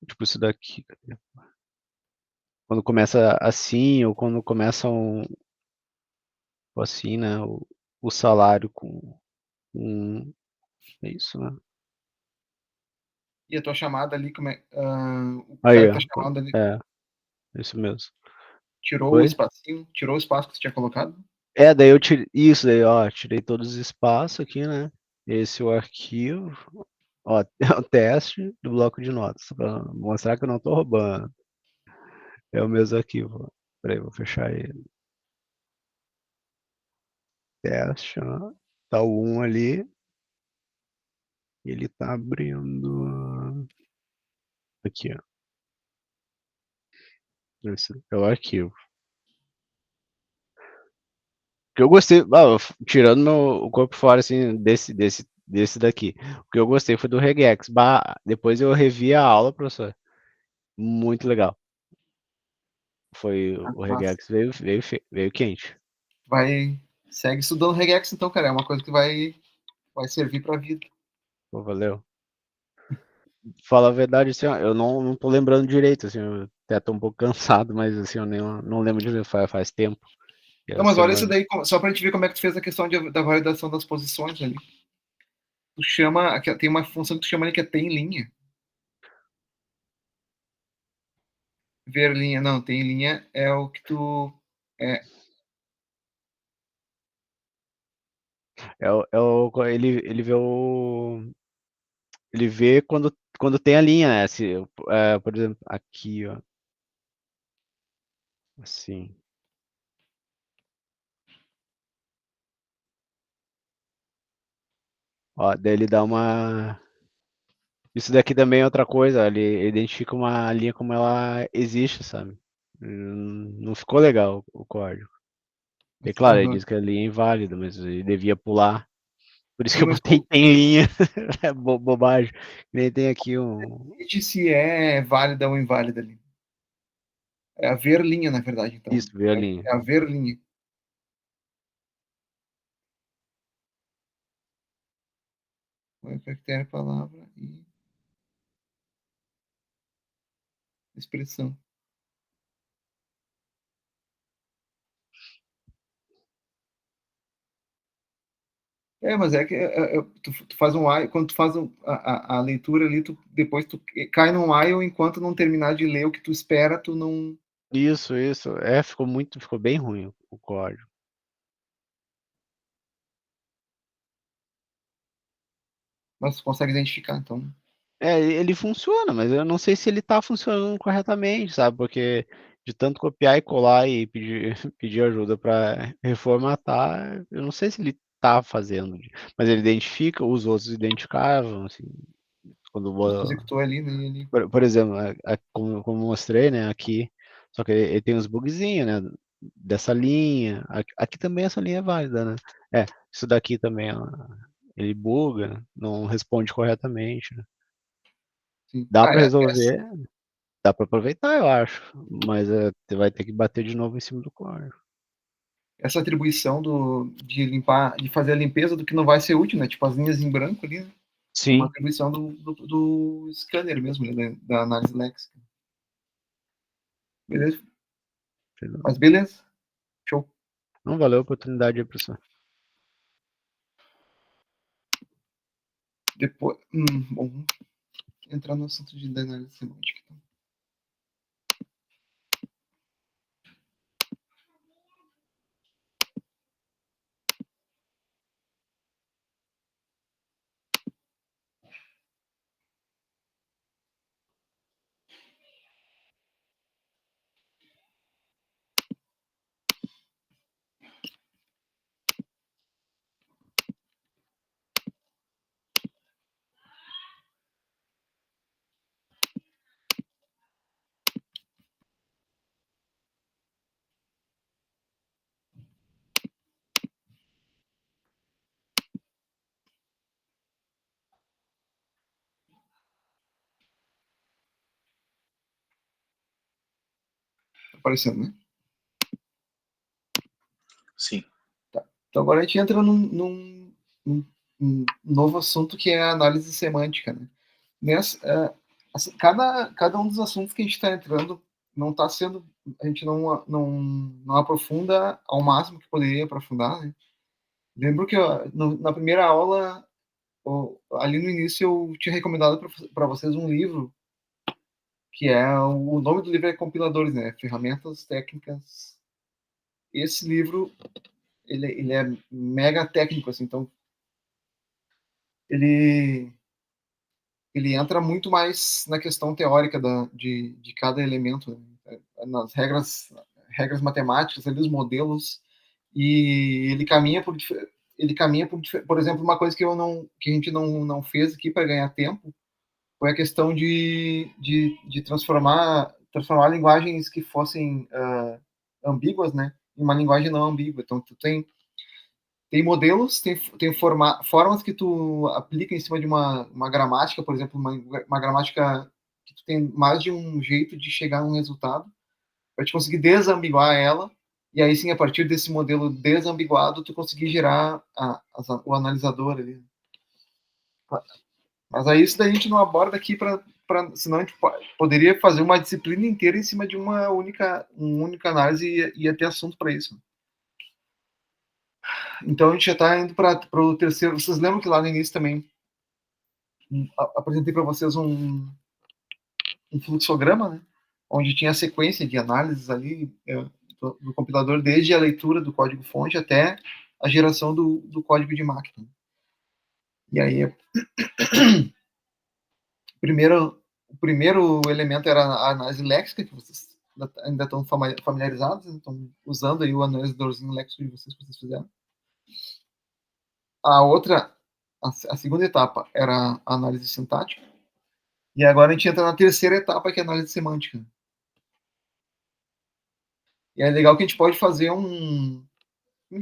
tipo isso daqui. Quando começa assim, ou quando começa assim, né? O salário com é isso, né? E a tua chamada ali, o Aí, cara que tá ó. chamando ali, Isso mesmo. tirou o Oi? espacinho, tirou o espaço que você tinha colocado? Daí eu tirei isso daí, ó, tirei todos os espaços aqui, né? Esse é o arquivo, ó, é o teste do bloco de notas, para mostrar que eu não tô roubando. É o mesmo arquivo. Peraí, vou fechar ele. Teste, ó. Tá o 1 ali. Ele tá abrindo. Aqui, ó. Esse é o arquivo. O que eu gostei, tirando o corpo fora, assim, desse daqui. O que eu gostei foi do regex. Depois eu revi a aula, professor. Muito legal. Foi o Mas regex veio quente. segue estudando regex então, cara, é uma coisa que vai servir pra vida. Pô, valeu. Fala a verdade, assim, ó, eu não tô lembrando direito, assim, eu até tô um pouco cansado, mas assim, eu nem, não lembro de ver, faz tempo. E Não, a mas olha isso semana. daí, só pra gente ver como é que tu fez a questão da validação das posições ali. Tu chama, tem uma função que tu chama ali que é tem linha. Ver linha, não, tem linha é o que tu. É, Ele vê ele vê quando tem a linha, né? Por exemplo, aqui, ó. Assim. Ó, daí ele dá uma. Isso daqui também é outra coisa, ele identifica uma linha como ela existe, sabe? Não ficou legal o código. E claro, ele diz que a linha é inválida, mas ele devia pular. Por isso que sim, eu mas botei tem linha. É bobagem. Nem tem aqui decide se é válida ou inválida ali. É a ver linha, na verdade, então. Isso, ver a linha. É a ver linha. Caractere, palavra e expressão. Mas é que tu faz um while, quando tu faz a leitura ali, depois tu cai num while, enquanto não terminar de ler o que tu espera, tu não. Isso. Ficou bem ruim o código. Mas tu consegue identificar, então. Ele funciona, mas eu não sei se ele tá funcionando corretamente, sabe? Porque de tanto copiar e colar e pedir, pedir ajuda para reformatar, eu não sei se ele tá fazendo. Mas ele identifica, os outros identificavam, assim, quando Tu executou ali, né? Ele... por exemplo, como eu mostrei, né, aqui, só que ele tem uns bugzinhos, né, dessa linha, aqui também essa linha é válida, né, isso daqui também, ó, ele buga, não responde corretamente, né? Sim. Dá Ah, para resolver, dá para aproveitar, eu acho, mas você vai ter que bater de novo em cima do código. essa atribuição de limpar, de fazer a limpeza do que não vai ser útil, né? Tipo as linhas em branco ali, né? Sim. Uma atribuição do scanner mesmo, né? Da análise léxica. Beleza? Mas beleza. Show. Não valeu a oportunidade aí, professor. Depois, bom, vamos entrar no assunto de análise semântica. Então. Tá aparecendo, né? Sim. Tá. Então agora a gente entra num novo assunto que é a análise semântica, né? Assim, cada um dos assuntos que a gente está entrando não está sendo, a gente não aprofunda ao máximo que poderia aprofundar, né? Lembro que na primeira aula, ali no início, eu tinha recomendado para vocês um livro que o nome do livro é Compiladores, né? Ferramentas Técnicas. Esse livro ele é mega técnico, assim, então ele entra muito mais na questão teórica de cada elemento, né? Nas regras matemáticas, ali, os modelos, e ele caminha por exemplo, uma coisa que a gente não fez aqui para ganhar tempo foi a questão de transformar linguagens que fossem ambíguas, né, em uma linguagem não ambígua. Então tu tem modelos, tem formas que tu aplica em cima de uma gramática, por exemplo, uma gramática que tu tem mais de um jeito de chegar a um resultado, para te conseguir desambiguar ela, e aí sim, a partir desse modelo desambiguado, tu conseguir gerar o analisador ali. Mas aí isso daí a gente não aborda aqui, senão a gente poderia fazer uma disciplina inteira em cima de uma única análise e ia ter assunto para isso. Então a gente já está indo para o terceiro. Vocês lembram que lá no início também apresentei para vocês um fluxograma, né? Onde tinha a sequência de análises ali do compilador, desde a leitura do código-fonte até a geração do código de máquina. E aí, o primeiro elemento era a análise léxica, que vocês ainda estão familiarizados, estão usando aí o analisadorzinho léxico de vocês que vocês fizeram. A segunda etapa era a análise sintática. E agora a gente entra na terceira etapa, que é a análise semântica. E é legal que a gente pode fazer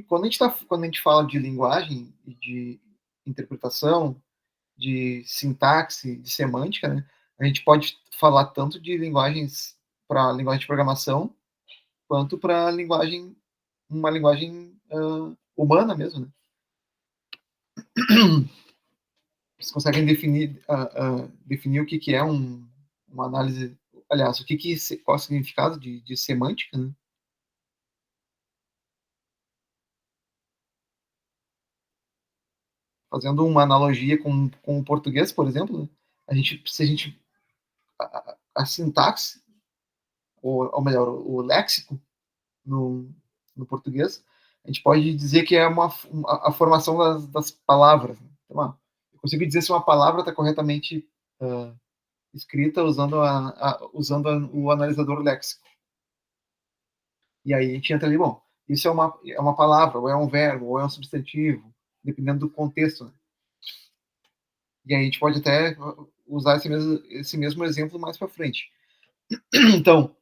quando a gente fala de linguagem e de interpretação, de sintaxe, de semântica, né, a gente pode falar tanto de linguagens para linguagem de programação, quanto para uma linguagem humana mesmo, né? Vocês conseguem definir o que é uma análise, aliás, qual é o significado de semântica, né? Fazendo uma analogia com o português, por exemplo, né? A sintaxe, ou melhor, o léxico no português, a gente pode dizer que é a formação das palavras. Né? Então, eu consigo dizer se uma palavra está corretamente escrita usando o analisador léxico. E aí a gente entra ali, bom, isso é uma palavra, ou é um verbo, ou é um substantivo, dependendo do contexto, né? E aí a gente pode até usar esse mesmo exemplo mais para frente. Então,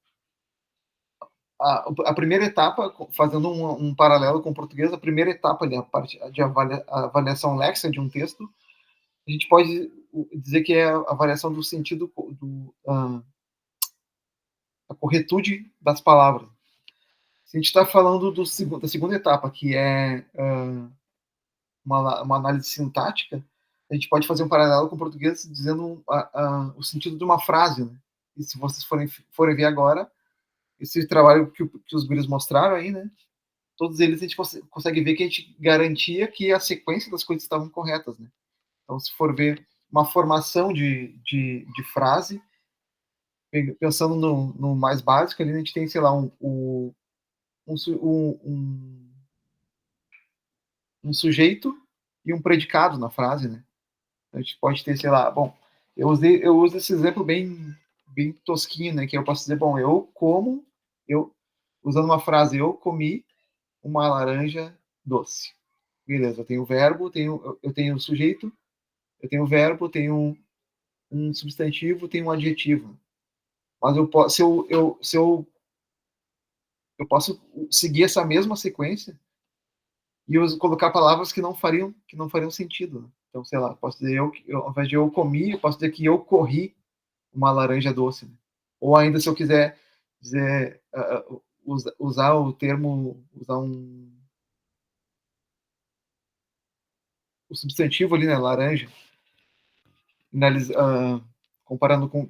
a primeira etapa, fazendo um paralelo com o português, a primeira etapa ali, a parte de avaliação léxica de um texto, a gente pode dizer que é a avaliação do sentido, a corretude das palavras. Se a gente está falando da segunda etapa, que é uma análise sintática, a gente pode fazer um paralelo com o português dizendo o sentido de uma frase, né? E se vocês forem ver agora, esse trabalho que os guris mostraram aí, né? Todos eles a gente consegue ver que a gente garantia que a sequência das coisas estavam corretas, né? Então, se for ver uma formação de frase, pensando no mais básico, ali a gente tem, sei lá, um sujeito e um predicado na frase, né? A gente pode ter, sei lá, bom, eu uso esse exemplo bem tosquinho, né? Que eu posso dizer, bom, usando uma frase, eu comi uma laranja doce. Beleza, eu tenho o verbo, eu tenho o sujeito, eu tenho o verbo, tenho um substantivo, tenho um adjetivo. Mas eu posso, se eu posso seguir essa mesma sequência e colocar palavras que não fariam sentido. Né? Então, sei lá, posso dizer ao invés de eu comi, eu posso dizer que eu corri uma laranja doce. Né? Ou ainda, se eu quiser dizer, usar o termo, o substantivo ali, né, laranja, comparando com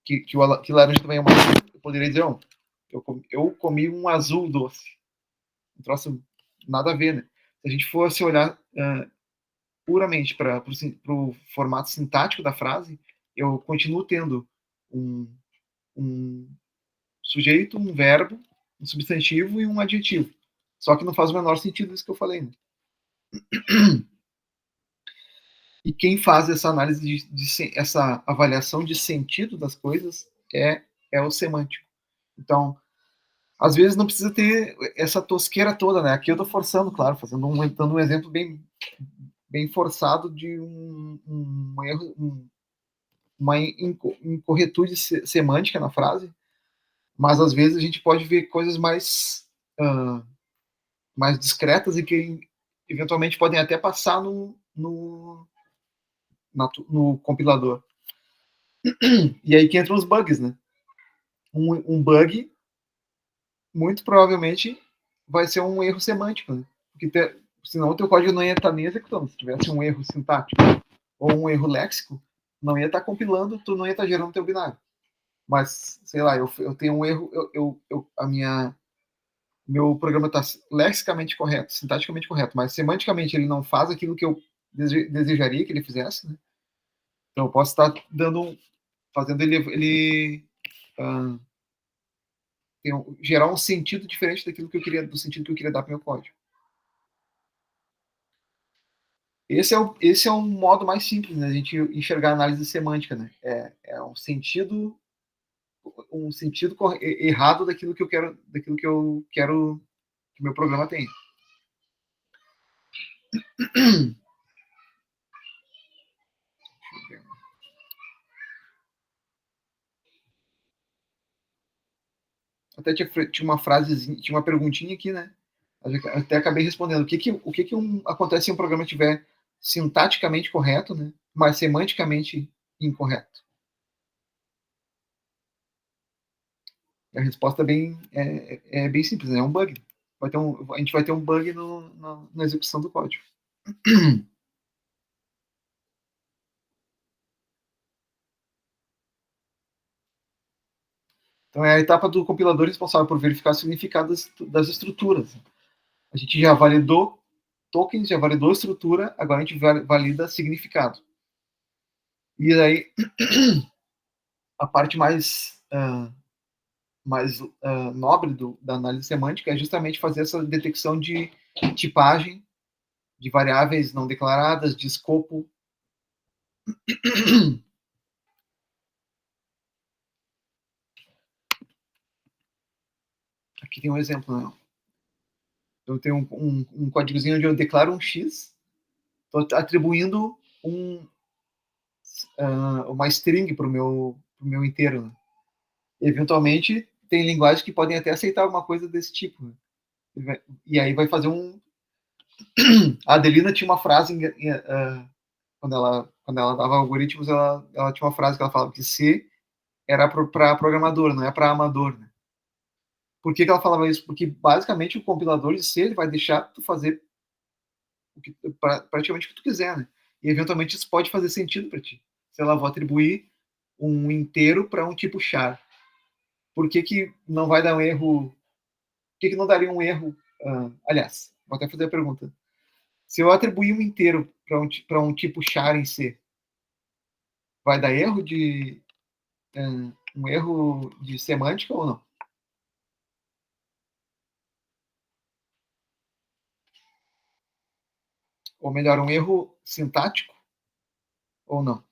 que laranja também é uma, eu poderia dizer, eu comi um azul doce. Um troço nada a ver, né? Se a gente fosse olhar puramente para o formato sintático da frase, eu continuo tendo um sujeito, um verbo, um substantivo e um adjetivo. Só que não faz o menor sentido isso que eu falei. Né? E quem faz essa análise, essa avaliação de sentido das coisas é o semântico. Então, às vezes não precisa ter essa tosqueira toda, né? Aqui eu estou forçando, claro, dando um exemplo bem forçado de um erro, uma incorretude semântica na frase, mas às vezes a gente pode ver coisas mais discretas e que eventualmente podem até passar no compilador. E aí que entram os bugs, né? Um bug, muito provavelmente, vai ser um erro semântico, né? Porque senão o teu código não ia estar nem executando. Se tivesse um erro sintático ou um erro léxico, não ia estar compilando, tu não ia estar gerando teu binário. Mas, sei lá, eu tenho um erro, meu programa está lexicamente correto, sintaticamente correto, mas semanticamente ele não faz aquilo que eu desejaria que ele fizesse, né? Então eu posso estar fazendo ele gerar um sentido diferente do sentido que eu queria dar para o meu código. Esse é um modo mais simples, né? A gente enxergar a análise semântica, né? É um sentido errado daquilo que eu quero que meu programa tenha. Até tinha uma frasezinha, tinha uma perguntinha aqui, né? Até acabei respondendo. O que acontece se um programa estiver sintaticamente correto, né? Mas semanticamente incorreto? A resposta é bem simples, né? É um bug. A gente vai ter um bug na execução do código. Então, é a etapa do compilador responsável por verificar o significado das estruturas. A gente já validou tokens, já validou estrutura, agora a gente valida significado. E aí, a parte mais nobre da análise semântica é justamente fazer essa detecção de tipagem, de variáveis não declaradas, de escopo. Aqui tem um exemplo, né? Eu tenho um códigozinho onde eu declaro um X Estou atribuindo uma string para o meu inteiro. Né? Eventualmente, tem linguagens que podem até aceitar alguma coisa desse tipo. Né? E aí vai fazer A Adelina tinha uma frase, quando ela dava algoritmos, ela tinha uma frase que ela falava que C era para programador, não é para amador. Né? Por que ela falava isso? Porque, basicamente, o compilador de C ele vai deixar tu fazer praticamente o que tu quiser. Né? E, eventualmente, isso pode fazer sentido para ti. Se ela vou atribuir um inteiro para um tipo char. Por que não vai dar um erro? Por que não daria um erro? Aliás, vou até fazer a pergunta. Se eu atribuir um inteiro para um tipo char em C, vai dar erro um erro de semântica ou não? Ou melhor, um erro sintático ou não?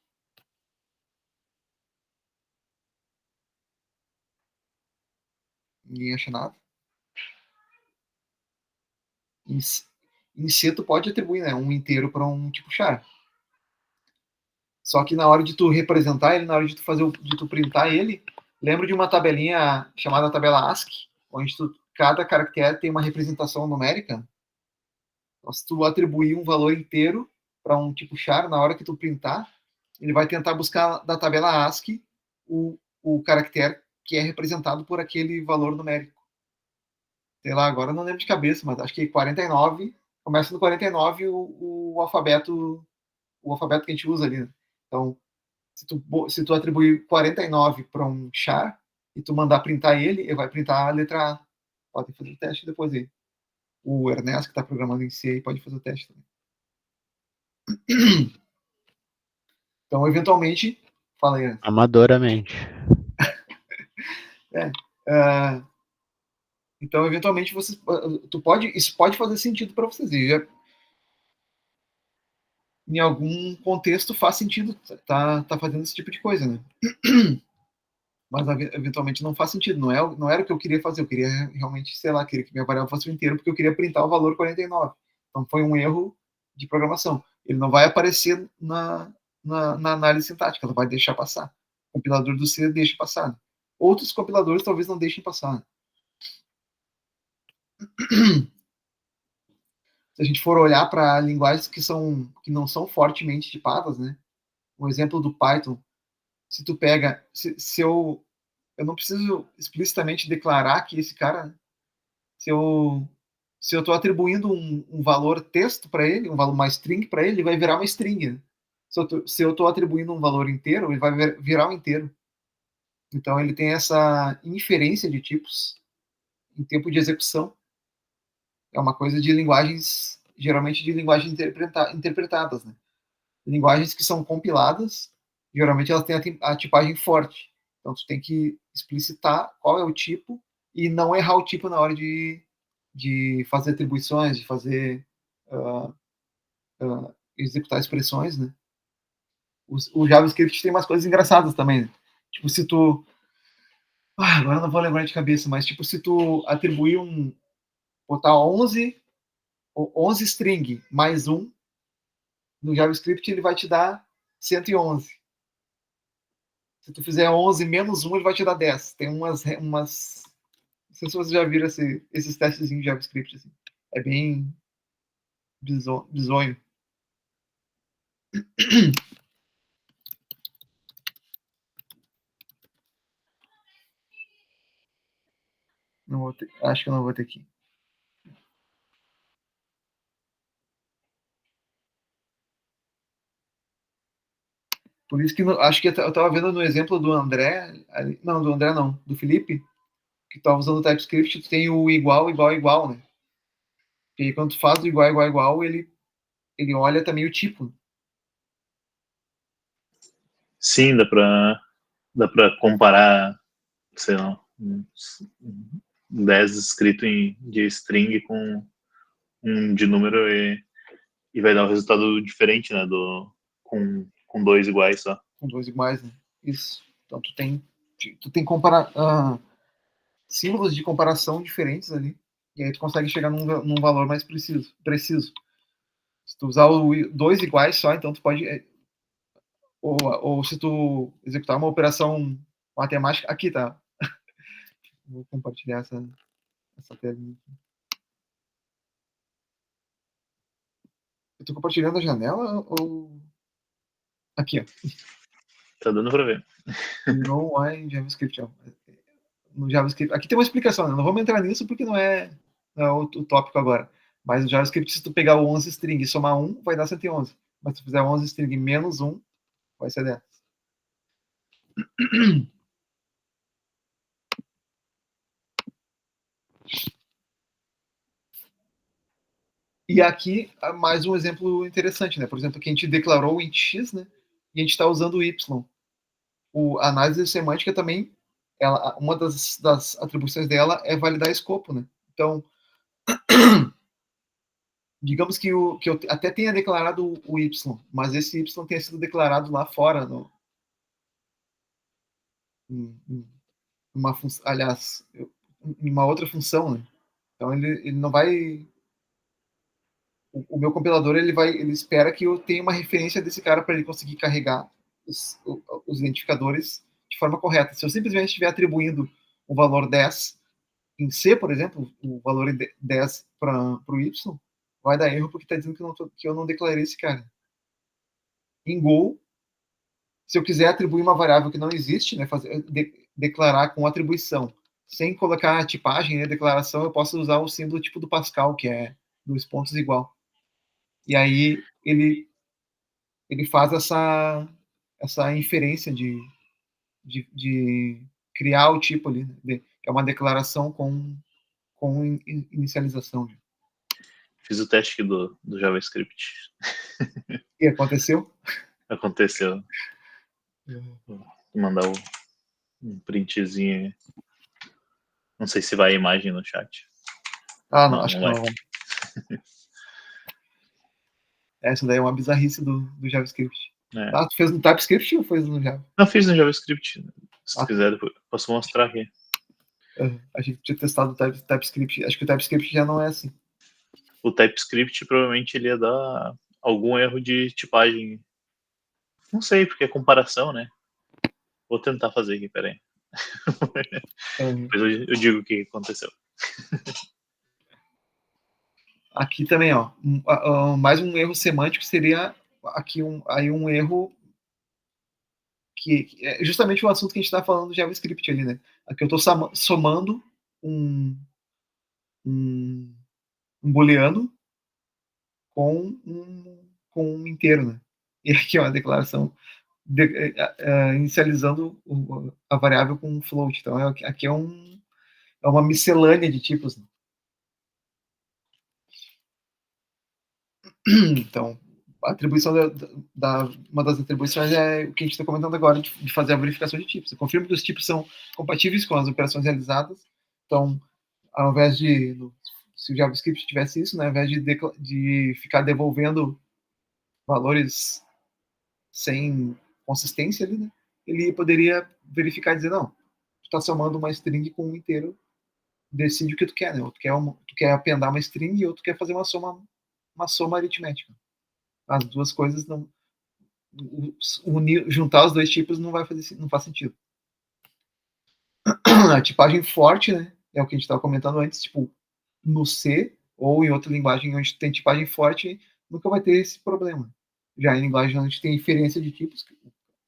Ninguém acha nada? Em C tu pode atribuir, né, um inteiro para um tipo char. Só que na hora de tu representar ele, na hora de tu printar ele, lembra de uma tabelinha chamada tabela ASCII, onde cada caractere tem uma representação numérica? Então, se tu atribuir um valor inteiro para um tipo char, na hora que tu printar, ele vai tentar buscar da tabela ASCII o caractere que é representado por aquele valor numérico. Sei lá, agora não lembro de cabeça, mas acho que 49, começa no 49 o alfabeto que a gente usa ali. Né? Então, se tu atribuir 49 para um char e tu mandar printar ele vai printar a letra A. Pode fazer o teste depois aí. O Ernesto, que está programando em C, pode fazer o teste também. Então, eventualmente, fala aí. Amadoramente. Então, eventualmente, isso pode fazer sentido para vocês. Em algum contexto faz sentido tá fazendo esse tipo de coisa, né? Mas eventualmente não faz sentido. Não era o que eu queria fazer. Eu queria realmente, sei lá, queria que minha variável fosse o inteiro porque eu queria printar o valor 49. Então foi um erro de programação. Ele não vai aparecer na análise sintática, ela vai deixar passar. O compilador do C deixa passar. Né? Outros compiladores talvez não deixem passar. Né? Se a gente for olhar para linguagens que não são fortemente tipadas, né? Um exemplo do Python, se tu pega, se eu não preciso explicitamente declarar que esse cara, se eu estou atribuindo um valor texto para ele, uma string para ele vai virar uma string. Né? Se eu estou atribuindo um valor inteiro, ele vai virar um inteiro. Então ele tem essa inferência de tipos em tempo de execução. É uma coisa de linguagens, geralmente de linguagens interpretadas, né? Linguagens que são compiladas, geralmente elas têm a tipagem forte. Então, tu tem que explicitar qual é o tipo e não errar o tipo na hora de fazer atribuições, de fazer executar expressões, né? O JavaScript tem umas coisas engraçadas também. Né? Tipo, se tu... agora não vou lembrar de cabeça, mas tipo, se tu atribuir botar 11 string mais 1, no JavaScript ele vai te dar 111. Se tu fizer 11 menos 1, ele vai te dar 10. Tem umas não sei se vocês já viram esses testes de JavaScript. Assim. É bem bizonho. Acho que eu não vou ter aqui. Por isso que acho que eu estava vendo no exemplo do André, não, do André não, do Felipe, que estava usando o TypeScript, tu tem o igual, igual, igual, né? E aí, quando tu faz o igual, igual, igual, ele olha também o tipo. Sim, dá pra comparar, sei lá, 10 escrito de string com um de número e vai dar um resultado diferente, né, com dois iguais só. Com dois iguais, né? Isso. Então tu tem símbolos de comparação diferentes ali, e aí tu consegue chegar num valor mais preciso. Se tu usar dois iguais só, então tu pode... Ou se tu executar uma operação matemática... Aqui, tá? Vou compartilhar essa telinha. Eu tô compartilhando a janela ou... Aqui, ó. Tá dando para ver. No em JavaScript. Ó. No JavaScript. Aqui tem uma explicação, né? Não vamos entrar nisso porque não é o tópico agora. Mas no JavaScript, se tu pegar o 11 string e somar 1, vai dar 111. Mas se tu fizer 11 string menos 1, vai ser 10. E aqui, mais um exemplo interessante, né? Por exemplo, aqui a gente declarou o int x, né? E a gente está usando o y. A análise semântica também, uma das atribuições dela é validar escopo, né? Então, digamos que eu até tenha declarado o y, mas esse y tenha sido declarado lá fora, aliás, em uma outra função, né? Então ele não vai... O meu compilador ele espera que eu tenha uma referência desse cara para ele conseguir carregar os identificadores de forma correta. Se eu simplesmente estiver atribuindo um valor 10 em C, por exemplo, o valor 10 para o Y, vai dar erro porque está dizendo que eu não declarei esse cara. Em Go, se eu quiser atribuir uma variável que não existe, né, declarar com atribuição, sem colocar a tipagem, né, declaração, eu posso usar o símbolo tipo do Pascal, que é 2 pontos igual. E aí ele faz essa inferência de criar o tipo ali, né? É uma declaração com inicialização. Fiz o teste aqui do JavaScript. E aconteceu? Aconteceu. Vou mandar um printzinho aí. Não sei se vai a imagem no chat. Não, acho que não. Essa daí é uma bizarrice do JavaScript. Tu fez no TypeScript ou fez no Java? Não, fiz no JavaScript. Se quiser, depois posso mostrar aqui. Achei que tinha testado o TypeScript. Acho que o TypeScript já não é assim. O TypeScript provavelmente ele ia dar algum erro de tipagem. Não sei, porque é comparação, né? Vou tentar fazer aqui, peraí. Depois eu digo o que aconteceu. Aqui também, ó, mais um erro semântico seria aqui um erro que é justamente o assunto que a gente está falando do JavaScript ali, né? Aqui eu estou somando um booleano com um inteiro, né? E aqui é uma declaração inicializando a variável com um float. Então aqui é uma miscelânea de tipos, né? Então, a atribuição uma das atribuições é o que a gente está comentando agora, de fazer a verificação de tipos. Eu confirmo que os tipos são compatíveis com as operações realizadas. Então, ao invés de... Se o JavaScript tivesse isso, né, ao invés de ficar devolvendo valores sem consistência ali, né, ele poderia verificar e dizer, não, tu está somando uma string com um inteiro, decide o que tu quer, né? Ou tu quer apendar uma string ou tu quer fazer uma soma aritmética. As duas coisas não... juntar os dois tipos não faz sentido. A tipagem forte, né, é o que a gente estava comentando antes, tipo, no C ou em outra linguagem onde tem tipagem forte, nunca vai ter esse problema. Já em linguagem onde a gente tem inferência de tipos,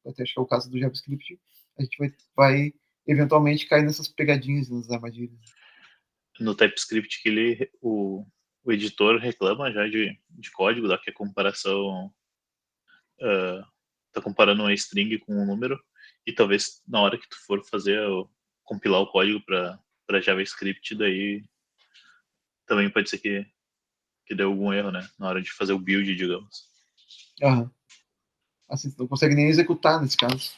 até acho que é o caso do JavaScript, a gente vai eventualmente cair nessas pegadinhas, nas armadilhas. No TypeScript, que o editor reclama já de código, que a comparação tá comparando uma string com um número, e talvez na hora que tu for compilar o código para JavaScript, daí também pode ser que dê algum erro, né? Na hora de fazer o build, digamos. Assim, não consegue nem executar nesse caso.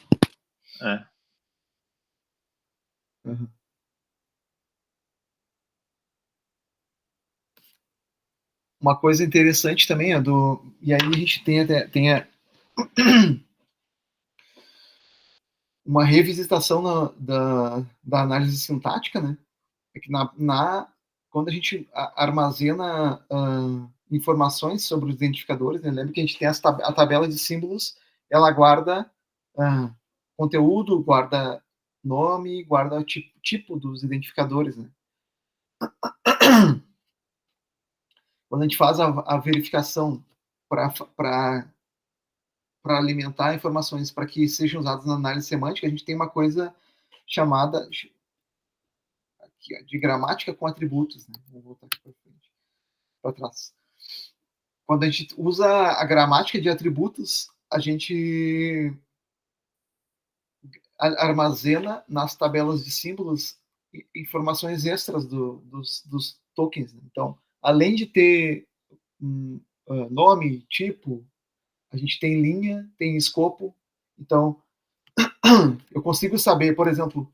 Uma coisa interessante também é e aí a gente tem uma revisitação da análise sintática, né? É que quando a gente armazena informações sobre os identificadores, né? Lembra que a gente tem a tabela de símbolos, ela guarda conteúdo, guarda nome, guarda o tipo dos identificadores, né? Quando a gente faz a verificação para alimentar informações para que sejam usadas na análise semântica, a gente tem uma coisa chamada aqui, de gramática com atributos, né? Vou voltar aqui para trás. Quando a gente usa a gramática de atributos, a gente armazena nas tabelas de símbolos informações extras dos tokens. Então, além de ter nome, tipo, a gente tem linha, tem escopo. Então, eu consigo saber, por exemplo,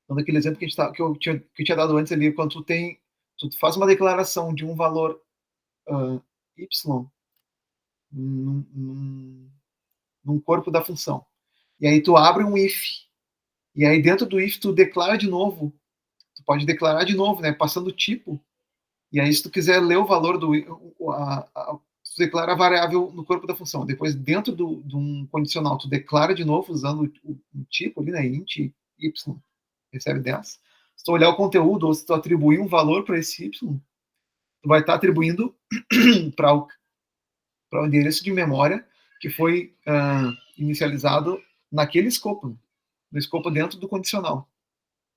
dando aquele exemplo que eu tinha dado antes ali, quando tu faz uma declaração de um valor y num corpo da função. E aí tu abre um if. E aí dentro do if tu declara de novo. Tu pode declarar de novo, né? Passando o tipo. E aí se tu quiser ler o valor tu declara a variável no corpo da função. Depois dentro de um condicional tu declara de novo usando o tipo ali, né? Int y recebe 10. Se tu olhar o conteúdo ou se tu atribuir um valor para esse y, tu vai estar atribuindo para o endereço de memória que foi inicializado naquele escopo, no escopo dentro do condicional.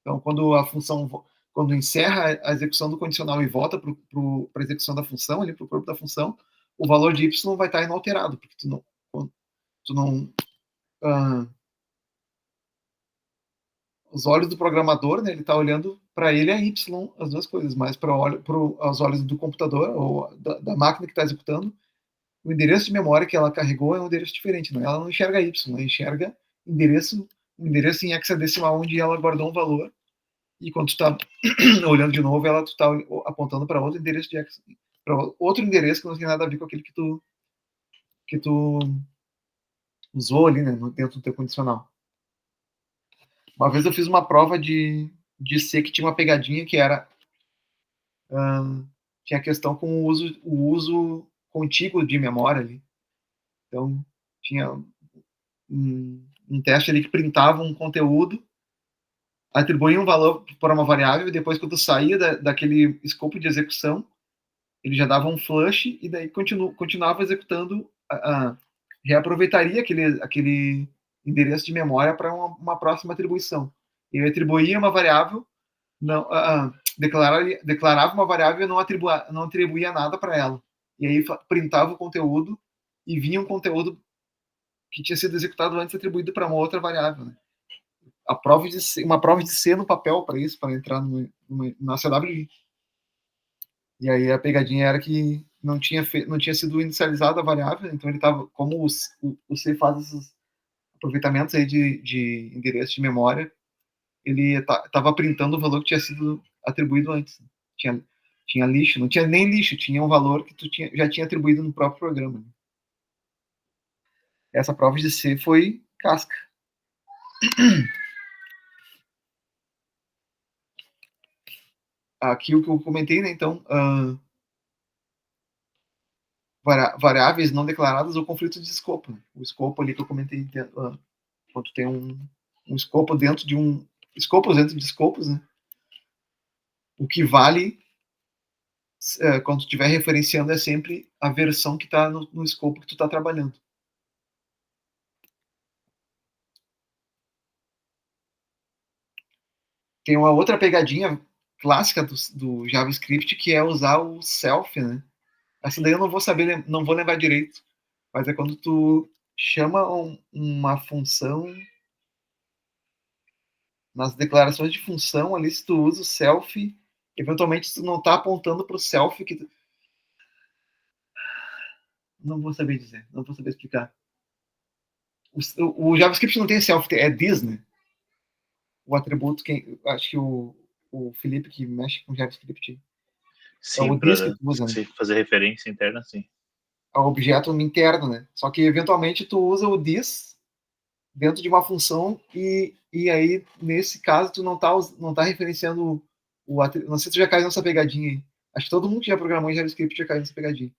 Então, quando a função, quando encerra a execução do condicional e volta para a execução da função, ali para o corpo da função, o valor de y vai estar inalterado, porque tu não os olhos do programador, né, ele está olhando para ele é y, as duas coisas, mas para os olhos do computador ou da máquina que está executando, o endereço de memória que ela carregou é um endereço diferente. Ela não enxerga y, ela enxerga um endereço em hexadecimal onde ela guardou um valor. E quando tu está olhando de novo, ela está apontando para outro endereço para outro endereço que não tem nada a ver com aquele que tu usou ali, né, dentro do teu condicional. Uma vez eu fiz uma prova de C que tinha uma pegadinha que era tinha a questão com o uso contíguo de memória ali. Então, tinha um teste ali que printava um conteúdo, atribuía um valor para uma variável, e depois, quando saía daquele escopo de execução, ele já dava um flush, e daí continuava executando, reaproveitaria aquele endereço de memória para uma próxima atribuição. Ele atribuía uma variável, declarava uma variável e não atribuía nada para ela. E aí printava o conteúdo e vinha um conteúdo que tinha sido executado antes atribuído para uma outra variável. Né? Uma prova de C no papel para isso, para entrar na CWI. E aí a pegadinha era que não tinha sido inicializada a variável, então ele estava, como o C faz esses aproveitamentos aí de endereço de memória, ele estava printando o valor que tinha sido atribuído antes. Tinha lixo, não tinha nem lixo, tinha um valor que já tinha atribuído no próprio programa. Essa prova de C foi casca. Aqui o que eu comentei, né? Então, variáveis não declaradas ou conflitos de escopo. Né? O escopo ali que eu comentei, quando tem um escopo dentro de escopos dentro de escopos, né? O que vale quando tu estiver referenciando é sempre a versão que está no escopo que tu está trabalhando. Tem uma outra pegadinha clássica do JavaScript que é usar o self, né? Essa daí eu não vou lembrar direito, mas é quando tu chama uma função nas declarações de função ali, se tu usa o self, eventualmente tu não está apontando para o self que não vou saber dizer, não vou saber explicar. O JavaScript não tem self, é this, né? O atributo, acho que o Felipe que mexe com JavaScript. Sim, é o this que tu usa, né? Fazer referência interna, sim. Ao objeto interno, né? Só que eventualmente tu usa o this dentro de uma função e aí nesse caso tu não tá referenciando não sei se tu já caiu nessa pegadinha aí. Acho que todo mundo que já programou em JavaScript já caiu nessa pegadinha.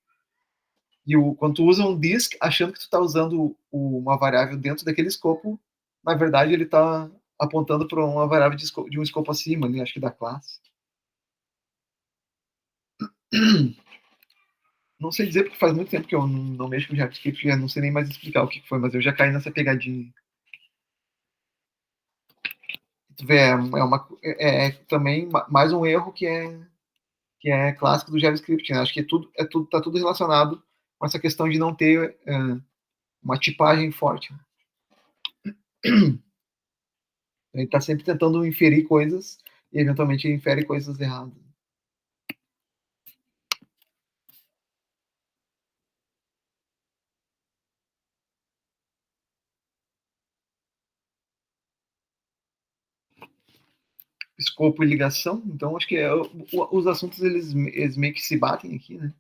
E quando tu usa um disk, achando que tu está usando uma variável dentro daquele escopo, na verdade ele está apontando para uma variável de um escopo acima, né? Acho que da classe. Não sei dizer, porque faz muito tempo que eu não mexo com JavaScript, já não sei nem mais explicar o que foi, mas eu já caí nessa pegadinha. Tu vê, é também mais um erro que é clássico do JavaScript, né? Acho que tá tudo relacionado com essa questão de não ter uma tipagem forte. Ele está sempre tentando inferir coisas e eventualmente infere coisas erradas. Escopo e ligação, então acho que os assuntos eles meio que se batem aqui, né?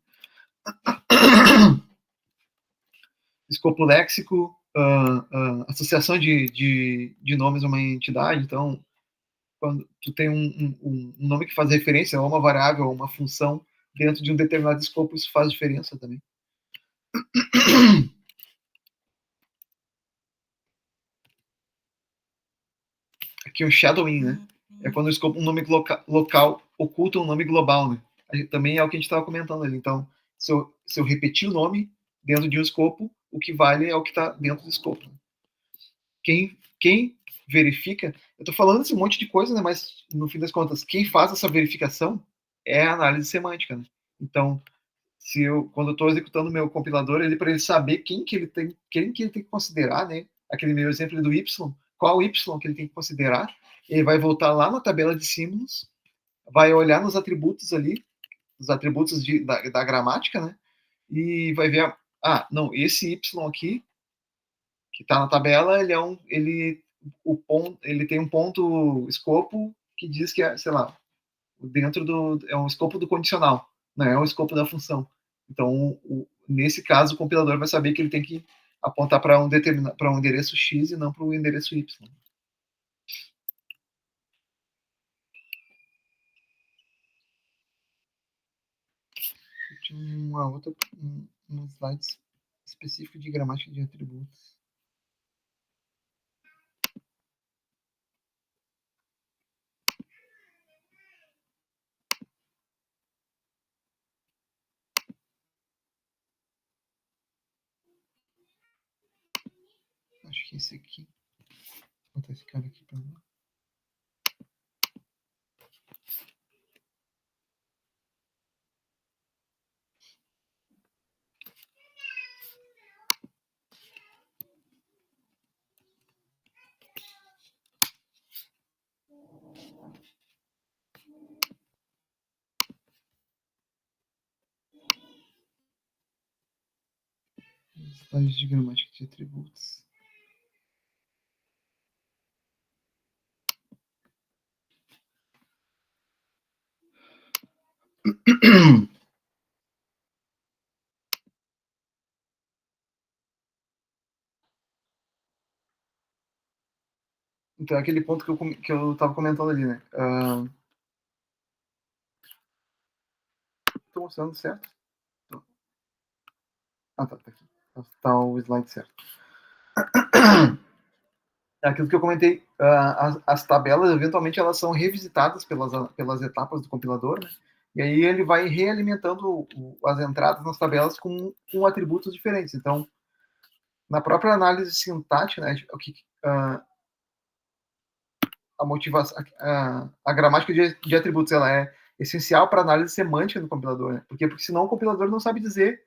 Escopo léxico, associação de nomes a uma entidade, então quando tu tem um nome que faz referência a uma variável ou uma função dentro de um determinado escopo, isso faz diferença também. Aqui o shadowing, né? É quando o escopo, um nome local oculta um nome global, né? Também é o que a gente estava comentando ali. Então, se eu repetir o nome dentro de um escopo, o que vale é o que está dentro do escopo. Quem verifica, eu estou falando esse monte de coisa, né? Mas no fim das contas, quem faz essa verificação é a análise semântica, né? Então, quando eu estou executando o meu compilador, para ele saber quem que ele tem que considerar, né? Aquele meu exemplo do Y, qual Y que ele tem que considerar, ele vai voltar lá na tabela de símbolos, vai olhar nos atributos ali, os atributos da gramática, né? E vai ver, não, esse Y aqui, que está na tabela, ele tem um ponto escopo que diz que é, sei lá, é um escopo do condicional, não é um escopo da função. Então, nesse caso, o compilador vai saber que ele tem que apontar para um endereço X e não para o endereço Y. Tinha um slide específico de gramática de atributos. Acho que esse aqui. Vou botar esse cara aqui para mim. Slides de gramática de atributos. Então, é aquele ponto que eu estava comentando ali, né? Estou mostrando certo? Tá aqui. Tá o slide certo. É aquilo que eu comentei, as tabelas, eventualmente, elas são revisitadas pelas etapas do compilador, né? E aí ele vai realimentando as entradas nas tabelas com atributos diferentes. Então, na própria análise sintática, né, a motivação, a gramática de atributos, ela é essencial para a análise semântica do compilador, né? Porque senão o compilador não sabe dizer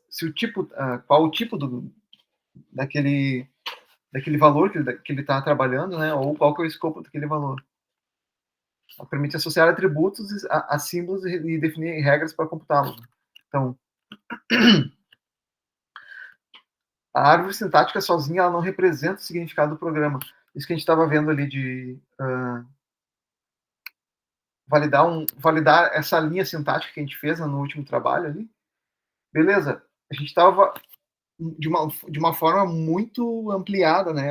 se o tipo, qual o tipo daquele valor que ele está trabalhando, né? Ou qual que é o escopo daquele valor. Ela permite associar atributos a símbolos e definir regras para computá-los. Então, a árvore sintática sozinha ela não representa o significado do programa. Isso que a gente estava vendo ali de validar essa linha sintática que a gente fez no último trabalho ali. Beleza, a gente estava de uma forma muito ampliada, né,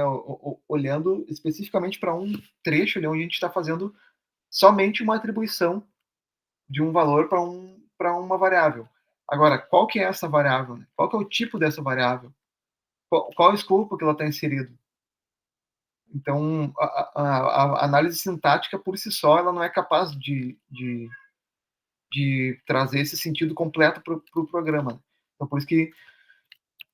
olhando especificamente para um trecho ali onde a gente está fazendo somente uma atribuição de um valor para uma variável. Agora, qual que é essa variável? Né? Qual que é o tipo dessa variável? Qual é o escopo que ela está inserido? Então, a análise sintática, por si só, ela não é capaz de trazer esse sentido completo para o programa. Então, por isso que...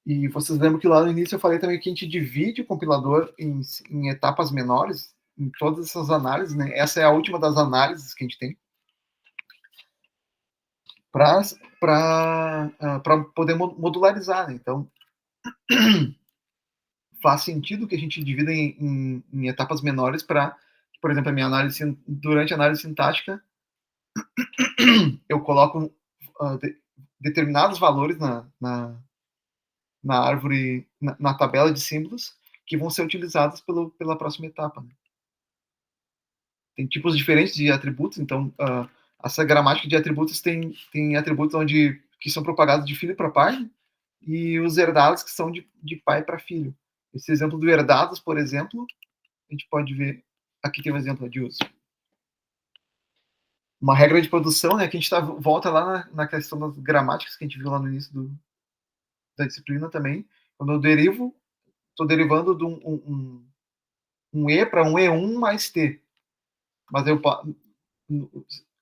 E vocês lembram que lá no início eu falei também que a gente divide o compilador em etapas menores, em todas essas análises, né? Essa é a última das análises que a gente tem, para poder modularizar, né? Então, faz sentido que a gente divida em etapas menores para, por exemplo, a minha análise, durante a análise sintática, eu coloco determinados valores na árvore, na tabela de símbolos, que vão ser utilizados pela próxima etapa. Né? Tem tipos diferentes de atributos, então essa gramática de atributos tem atributos que são propagados de filho para pai, e os herdados que são de pai para filho. Esse exemplo do herdados, por exemplo, a gente pode ver, aqui tem um exemplo de uso. Uma regra de produção, né, que a gente volta lá na questão das gramáticas que a gente viu lá no início da disciplina também. Quando eu derivo, estou derivando de um E para um E1 mais T. Mas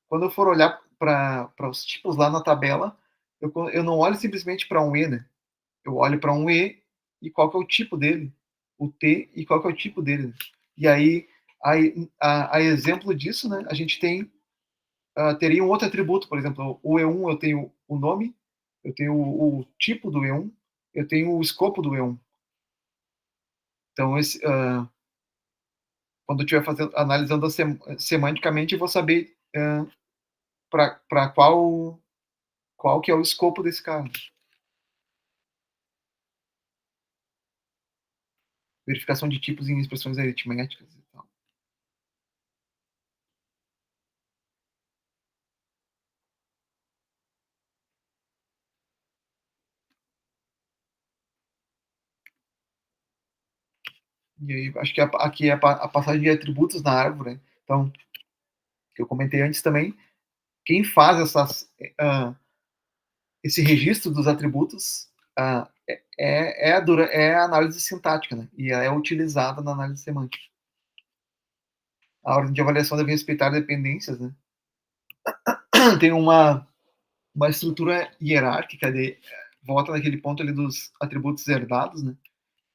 quando eu for olhar para os tipos lá na tabela, eu não olho simplesmente para um E, né? Eu olho para um E e qual que é o tipo dele, o T e qual que é o tipo dele. E aí, a exemplo disso, né, a gente teria um outro atributo, por exemplo, o E1 eu tenho o nome, eu tenho o tipo do E1, eu tenho o escopo do E1. Então, quando eu estiver analisando semanticamente, eu vou saber para qual que é o escopo desse cara. Verificação de tipos em expressões aritméticas e tal. E aí, acho que aqui é a passagem de atributos na árvore. Né? Então, que eu comentei antes também, quem faz esse registro dos atributos é a análise sintática, né? E ela é utilizada na análise semântica. A ordem de avaliação deve respeitar dependências, né? Tem uma estrutura hierárquica volta naquele ponto ali dos atributos herdados, né?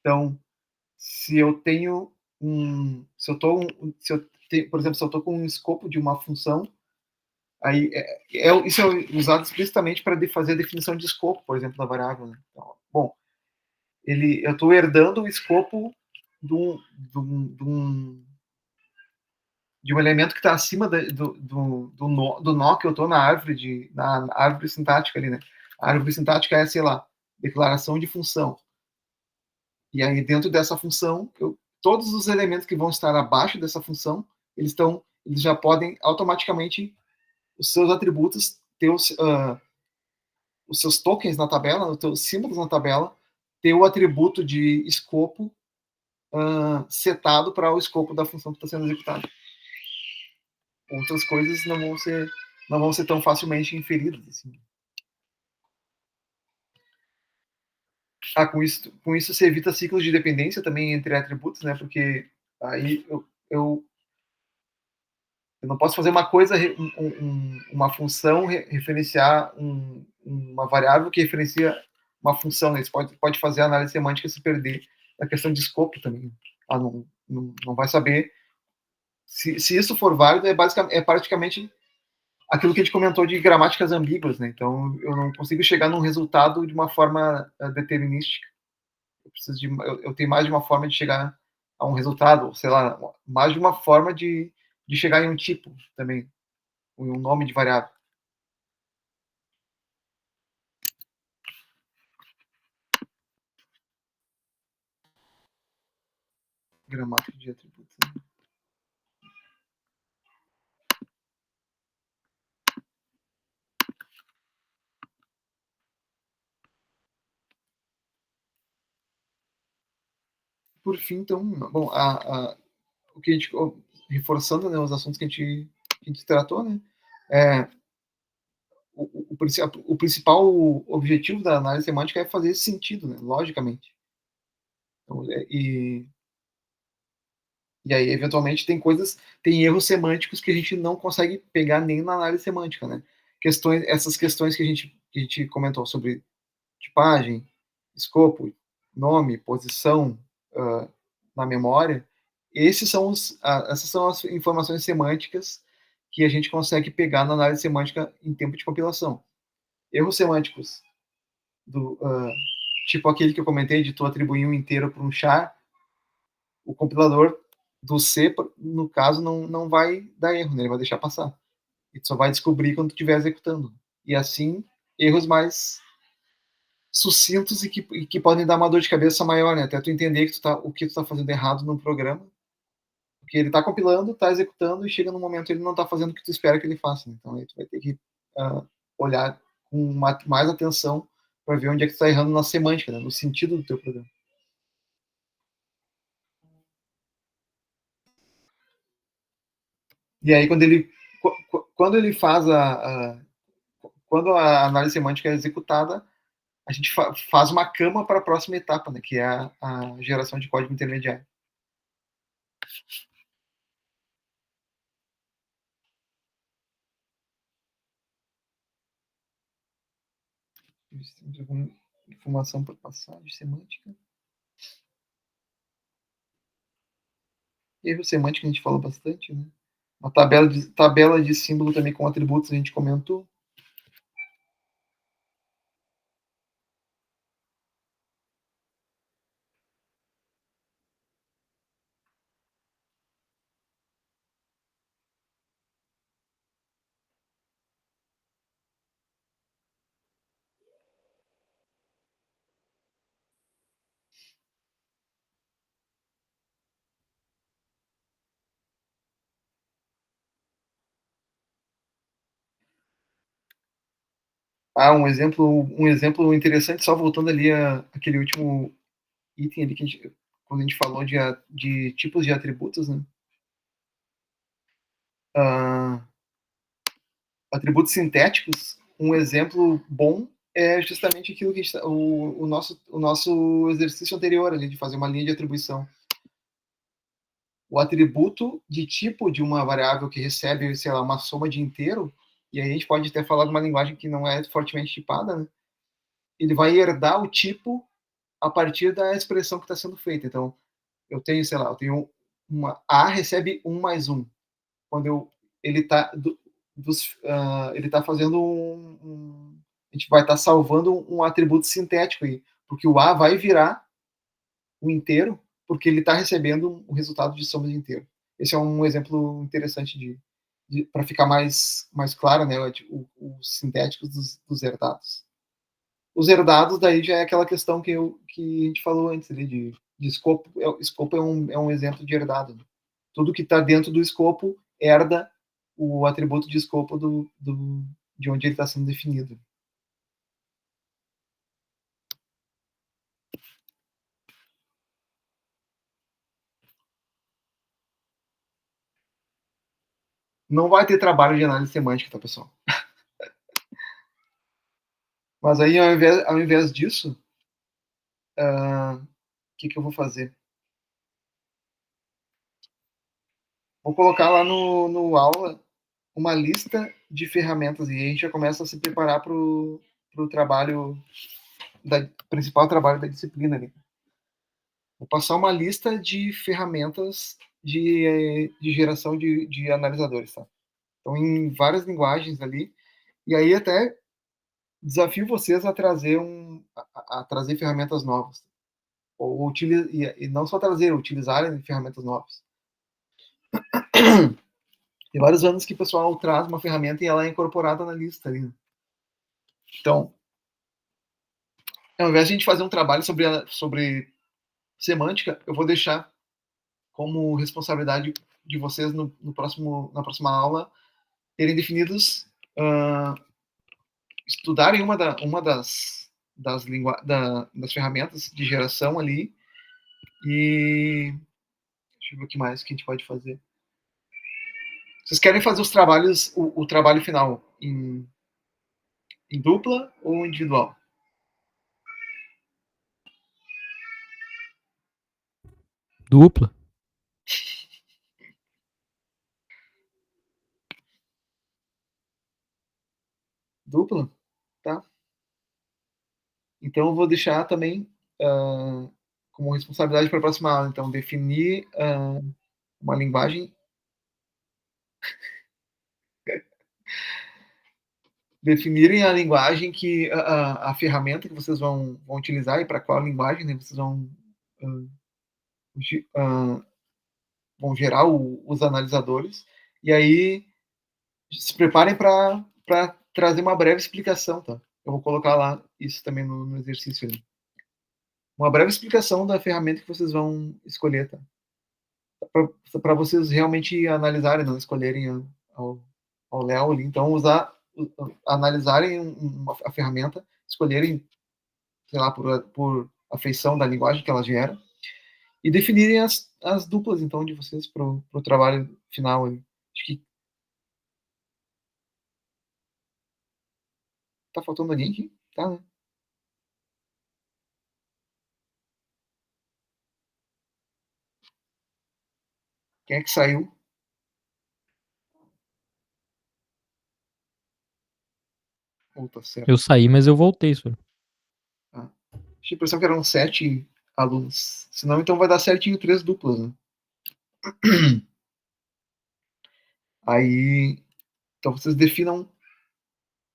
Então, se eu tenho por exemplo, se eu estou com um escopo de uma função, aí isso é usado explicitamente para fazer a definição de escopo, por exemplo, da variável. Né? Então, bom, eu estou herdando o escopo de um elemento que está acima do nó que eu estou na árvore sintática ali, né? A árvore sintática é, sei lá, declaração de função. E aí, dentro dessa função, todos os elementos que vão estar abaixo dessa função, eles já podem automaticamente, os seus atributos, ter os seus tokens na tabela, os seus símbolos na tabela, ter o atributo de escopo setado para o escopo da função que está sendo executada. Outras coisas não vão ser tão facilmente inferidas. Assim. Com isso se evita ciclos de dependência também entre atributos, né? Porque aí eu não posso fazer uma coisa, uma função referenciar uma variável que referencia uma função. Né? Você pode fazer a análise semântica se perder na questão de escopo também. Não vai saber. Se isso for válido, é praticamente aquilo que a gente comentou de gramáticas ambíguas. Né? Então, eu não consigo chegar num resultado de uma forma determinística. Eu tenho mais de uma forma de chegar a um resultado, sei lá, mais de uma forma de chegar em um tipo também, em um nome de variável. Gramática de atributos. Né? Por fim, então, bom, o que a gente reforçando, né, os assuntos que a gente que a gente tratou, né? O principal objetivo da análise semântica é fazer esse sentido, né? Logicamente. Então, e aí, eventualmente, tem erros semânticos que a gente não consegue pegar nem na análise semântica, né? Essas questões que a gente comentou sobre tipagem, escopo, nome, posição na memória, essas são as informações semânticas que a gente consegue pegar na análise semântica em tempo de compilação. Erros semânticos tipo aquele que eu comentei de tu atribuir um inteiro para um char, o compilador do C, no caso, não vai dar erro, né? Ele vai deixar passar. E tu só vai descobrir quando tu estiver executando. E assim, erros mais sucintos e que podem dar uma dor de cabeça maior, né? Até tu entender o que tu tá fazendo errado no programa, porque ele tá compilando, tá executando, e chega num momento ele não tá fazendo o que tu espera que ele faça. Né? Então aí tu vai ter que olhar com mais atenção para ver onde é que tu tá errando na semântica, né? No sentido do teu programa. E aí, quando ele faz quando a análise semântica é executada, a gente faz uma cama para a próxima etapa, né, que é a geração de código intermediário. Temos alguma informação para passar de semântica? Erro semântico a gente falou bastante, né? A tabela de símbolo também com atributos a gente comentou. Um exemplo interessante, só voltando ali aquele último item ali que quando a gente falou de tipos de atributos, né? Atributos sintéticos, um exemplo bom é justamente aquilo que o nosso exercício anterior ali, de fazer uma linha de atribuição. O atributo de tipo de uma variável que recebe, sei lá, uma soma de inteiro, e aí a gente pode até falar de uma linguagem que não é fortemente tipada, né? Ele vai herdar o tipo a partir da expressão que está sendo feita. Então, eu tenho uma A recebe 1 mais 1. Quando ele está ele está fazendo a gente vai estar salvando um atributo sintético aí, porque o A vai virar um inteiro, porque ele está recebendo um resultado de soma de inteiro. Esse é um exemplo interessante para ficar mais claro, né, os sintéticos dos herdados. Os herdados daí já é aquela questão que a gente falou antes ali, de escopo. Escopo é um exemplo de herdado. Tudo que está dentro do escopo herda o atributo de escopo de onde ele está sendo definido. Não vai ter trabalho de análise semântica, tá, pessoal? Mas aí, ao invés disso, o que eu vou fazer? Vou colocar lá no aula uma lista de ferramentas, e aí a gente já começa a se preparar para o trabalho, principal trabalho da disciplina ali. Vou passar uma lista de ferramentas de geração de analisadores, tá? Então, em várias linguagens ali, e aí até desafio vocês a trazer trazer ferramentas novas, ou e não só trazer, utilizarem ferramentas novas. Tem vários anos que o pessoal traz uma ferramenta e ela é incorporada na lista ali. Então, ao invés de a gente fazer um trabalho sobre semântica, eu vou deixar como responsabilidade de vocês na próxima aula terem definidos, estudarem uma das ferramentas de geração ali, e deixa eu ver o que mais que a gente pode fazer. Vocês querem fazer os trabalhos, o trabalho final em dupla ou individual? Dupla. Dupla? Tá. Então eu vou deixar também como responsabilidade para a próxima aula. Então, definir uma linguagem. Definirem a linguagem que a ferramenta que vocês vão utilizar e para qual linguagem, né, vocês vão vão gerar os analisadores, e aí se preparem para trazer uma breve explicação, tá? Eu vou colocar lá isso também no exercício ali. Uma breve explicação da ferramenta que vocês vão escolher, tá? Para vocês realmente analisarem, não escolherem ao Léo ali. Então, analisarem a ferramenta, escolherem, sei lá, por afeição da linguagem que ela gera, e definirem as duplas, então, de vocês para o trabalho final ali. Acho que tá faltando alguém aqui? Tá, né? Quem é que saiu? Ou tá certo? Eu saí, mas eu voltei, senhor. Ah. Tinha a impressão que eram 7 alunos. Senão, então vai dar certinho 3 duplas, né? Aí, então vocês definam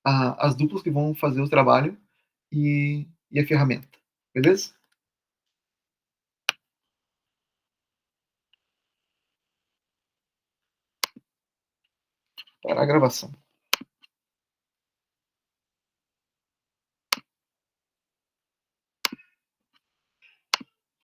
as duplas que vão fazer o trabalho e a ferramenta. Beleza? Para a gravação.